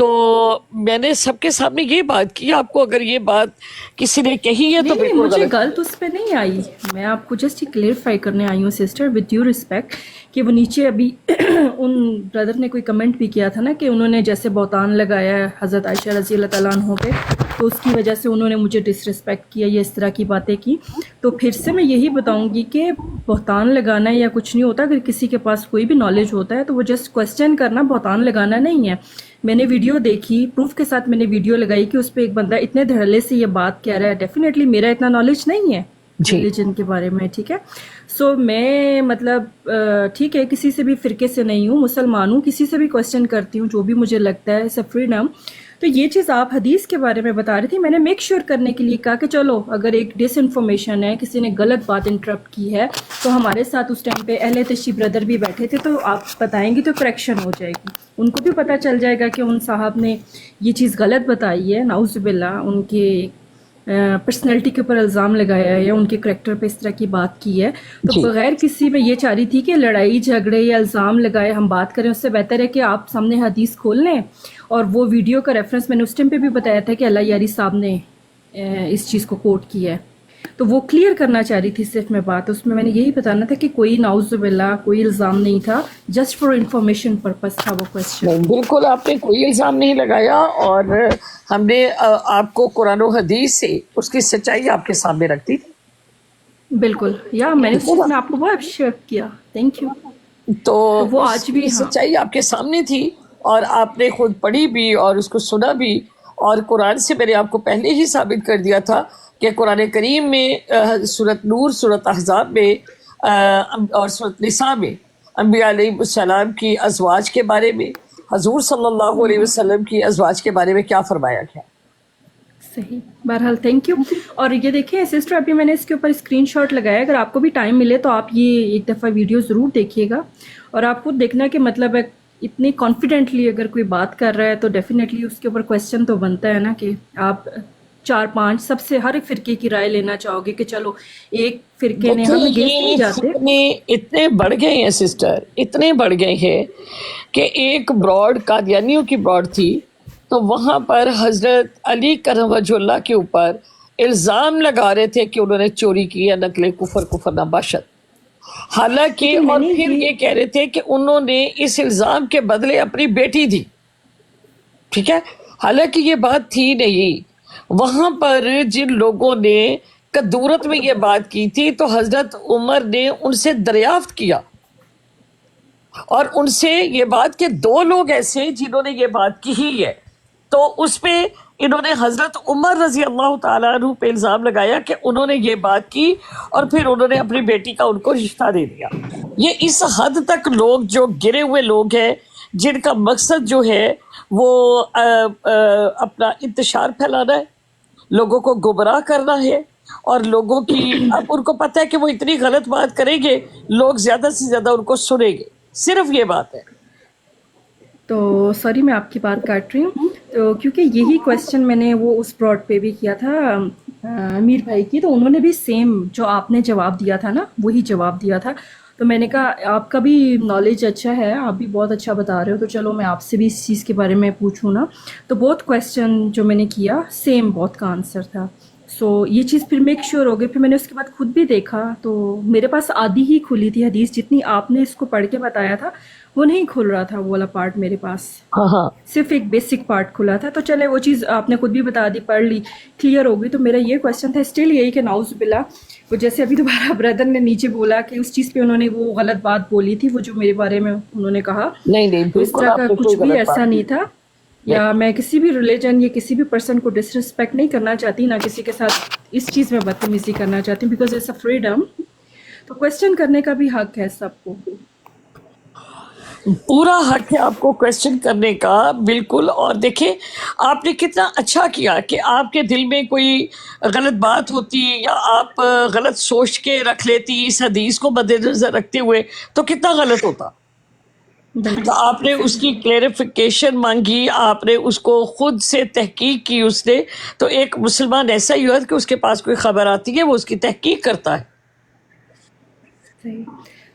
تو میں نے سب کے سامنے یہ بات کی. آپ کو اگر یہ بات کسی نے کہی ہے تو نہیں بالکل مجھے غلط. غلط اس پہ نہیں آئی. میں آپ کو جسٹ کلیئرفائی کرنے آئی ہوں سسٹر ود ڈیو رسپیکٹ کہ وہ نیچے ابھی ان بردر نے کوئی کمنٹ بھی کیا تھا نا کہ انہوں نے جیسے بہتان لگایا ہے حضرت عائشہ رضی اللہ تعالیٰ عنہ پہ، تو اس کی وجہ سے انہوں نے مجھے ڈس رسپیکٹ کیا یا اس طرح کی باتیں کی. تو پھر سے میں یہی بتاؤں گی کہ بہتان لگانا یا کچھ نہیں ہوتا. اگر کسی کے پاس کوئی بھی نالج ہوتا ہے تو وہ جسٹ کوسچن کرنا، بہتان لگانا نہیں ہے. میں نے ویڈیو دیکھی، پروف کے ساتھ میں نے ویڈیو لگائی کہ اس پہ ایک بندہ اتنے دھڑلے سے یہ بات کہہ رہا ہے. ڈیفینیٹلی میرا اتنا نالج نہیں ہے ریلیجن کے بارے میں، ٹھیک ہے. سو میں مطلب ٹھیک ہے کسی سے بھی فرقے سے نہیں ہوں، مسلمان ہوں، کسی سے بھی کوسچن کرتی ہوں جو بھی مجھے لگتا ہے، اٹس فریڈم. تو یہ چیز آپ حدیث کے بارے میں بتا رہی تھی، میں نے میک شیور کرنے کے لیے کہا کہ چلو اگر ایک ڈس انفارمیشن ہے، کسی نے غلط بات انٹرپٹ کی ہے، تو ہمارے ساتھ اس ٹائم پہ اہل تشریح بردر بھی بیٹھے تھے، تو آپ بتائیں گی تو کریکشن ہو جائے گی. ان کو بھی پتہ چل جائے گا کہ ان صاحب نے یہ چیز غلط بتائی ہے، نعوذ باللہ ان کے پرسنالٹی کے اوپر الزام لگایا ہے یا ان کے کریکٹر پہ اس طرح کی بات کی ہے. تو بغیر کسی میں یہ چاہ رہی تھی کہ لڑائی جھگڑے یا الزام لگائے ہم بات کریں، اس سے بہتر ہے کہ آپ سامنے حدیث کھول لیں. اور وہ ویڈیو کا ریفرنس میں نے اس ٹائم پہ بھی بتایا تھا کہ اللہ یاری صاحب نے اس چیز کو کوٹ کیا ہے. تو وہ کلیئر کرنا چاہ رہی تھی صرف میں بات. اس میں نے یہی بتانا تھا کہ کوئی نعوذ باللہ کوئی الزام نہیں تھا، جسٹ فار انفارمیشن پرپز تھا وہ کویسچن. نہیں، بالکل آپ نے کوئی الزام نہیں لگایا، اور ہم نے آپ کو قرآن و حدیث سے اس کی سچائی آپ کے سامنے رکھ دی. بالکل، یا میں نے اس چیز میں آپ کو بہت اپریشیٹ کیا، تھینک یو. تو وہ آج بھی سچائی آپ کے سامنے تھی، اور آپ نے خود پڑھی بھی اور اس کو سنا بھی. اور قرآن سے میں نے آپ کو پہلے ہی ثابت کر دیا تھا کہ قرآن کریم میں سورۃ نور، سورۃ احزاب میں اور سورۃ نساء میں انبیاء علیہ السلام کی ازواج کے بارے میں، حضور صلی اللہ علیہ وسلم کی ازواج کے بارے میں کیا فرمایا گیا. صحیح. بہرحال تھینک یو. اور یہ دیکھیں سسٹر، ابھی میں نے اس کے اوپر اسکرین شاٹ لگایا، اگر آپ کو بھی ٹائم ملے تو آپ یہ ایک دفعہ ویڈیو ضرور دیکھیے گا، اور آپ خود دیکھنا کہ مطلب اتنی کانفیڈنٹلی اگر کوئی بات کر رہا ہے تو ڈیفینیٹلی اس کے اوپر کویسچن تو بنتا ہے نا کہ آپ 4-5 سب سے ہر ایک فرقے کی رائے لینا چاہو گے کہ چلو ایک فرقے نے ہم اگینسٹ نہیں جاتے. اتنے بڑھ گئے ہیں سسٹر، اتنے بڑھ گئے ہیں کہ ایک براڈ قادیانیوں کی براڈ تھی، تو وہاں پر حضرت علی کرم وجہ اللہ کے اوپر الزام لگا رہے تھے کہ انہوں نے چوری کی ہے، نقل کفر نباشت. حالانکہ اور پھر یہ کہہ رہے تھے کہ انہوں نے اس الزام کے بدلے اپنی بیٹی دی. ٹھیک ہے، حالانکہ یہ بات تھی نہیں. وہاں پر جن لوگوں نے کدورت میں یہ بات کی تھی تو حضرت عمر نے ان سے دریافت کیا، اور ان سے یہ بات کہ 2 لوگ ایسے جنہوں نے یہ بات کی ہی ہے. تو اس پہ انہوں نے حضرت عمر رضی اللہ تعالیٰ عنہ پہ الزام لگایا کہ انہوں نے یہ بات کی، اور پھر انہوں نے اپنی بیٹی کا ان کو رشتہ دے دیا. یہ اس حد تک لوگ جو گرے ہوئے لوگ ہیں، جن کا مقصد جو ہے وہ اپنا انتشار پھیلانا ہے، لوگوں کو گمراہ کرنا ہے، اور لوگوں کی اب ان کو پتہ ہے کہ وہ اتنی غلط بات کریں گے، لوگ زیادہ سے زیادہ ان کو سنیں گے. صرف یہ بات ہے. تو سوری میں آپ کی بات کاٹ رہی ہوں، تو کیونکہ یہی کویسچن میں نے وہ اس براڈ پہ بھی کیا تھا امیر بھائی کی، تو انہوں نے بھی سیم جو آپ نے جواب دیا تھا نا وہی جواب دیا تھا. تو میں نے کہا آپ کا بھی نالج اچھا ہے، آپ بھی بہت اچھا بتا رہے ہو، تو چلو میں آپ سے بھی اس چیز کے بارے میں پوچھوں نا. تو بہت کویسچن جو میں نے کیا سیم بہت کا آنسر تھا. سو یہ چیز پھر میک شیور ہو گئی. پھر میں نے اس کے بعد خود بھی دیکھا تو میرے پاس آدھی ہی کھلی تھی حدیث، جتنی آپ نے اس کو پڑھ کے بتایا تھا وہ نہیں کھل رہا تھا، وہ والا پارٹ میرے پاس صرف ایک بیسک پارٹ کھلا تھا. تو چلے وہ چیز آپ نے خود بھی بتا دی، پڑھ لی، کلیئر ہو گئی. تو میرا یہ کویسچن تھا اسٹل یہی کہ نعوذ باللہ وہ جیسے ابھی دوبارہ بردر نے نیچے بولا کہ اس چیز پہ انہوں نے وہ غلط بات بولی تھی، وہ جو میرے بارے میں انہوں نے کہا، نہیں اس طرح کا کچھ بھی ایسا نہیں تھا. یا میں کسی بھی ریلیجن یا کسی بھی پرسن کو ڈس رسپیکٹ نہیں کرنا چاہتی، نہ کسی کے ساتھ اس چیز میں بدتمیزی کرنا چاہتی ہوں، بیکاز اٹس اے فریڈم. تو کویسچن کرنے کا بھی حق ہے سب کو، پورا حق ہے آپ کو کویسچن کرنے کا، بالکل. اور دیکھیں آپ نے کتنا اچھا کیا کہ آپ کے دل میں کوئی غلط بات ہوتی یا آپ غلط سوچ کے رکھ لیتی اس حدیث کو مد نظر رکھتے ہوئے تو کتنا غلط ہوتا. تو آپ نے اس کی کلیریفیکیشن مانگی، آپ نے اس کو خود سے تحقیق کی. اس نے تو ایک مسلمان ایسا ہی ہوا کہ اس کے پاس کوئی خبر آتی ہے وہ اس کی تحقیق کرتا ہے. صحیح.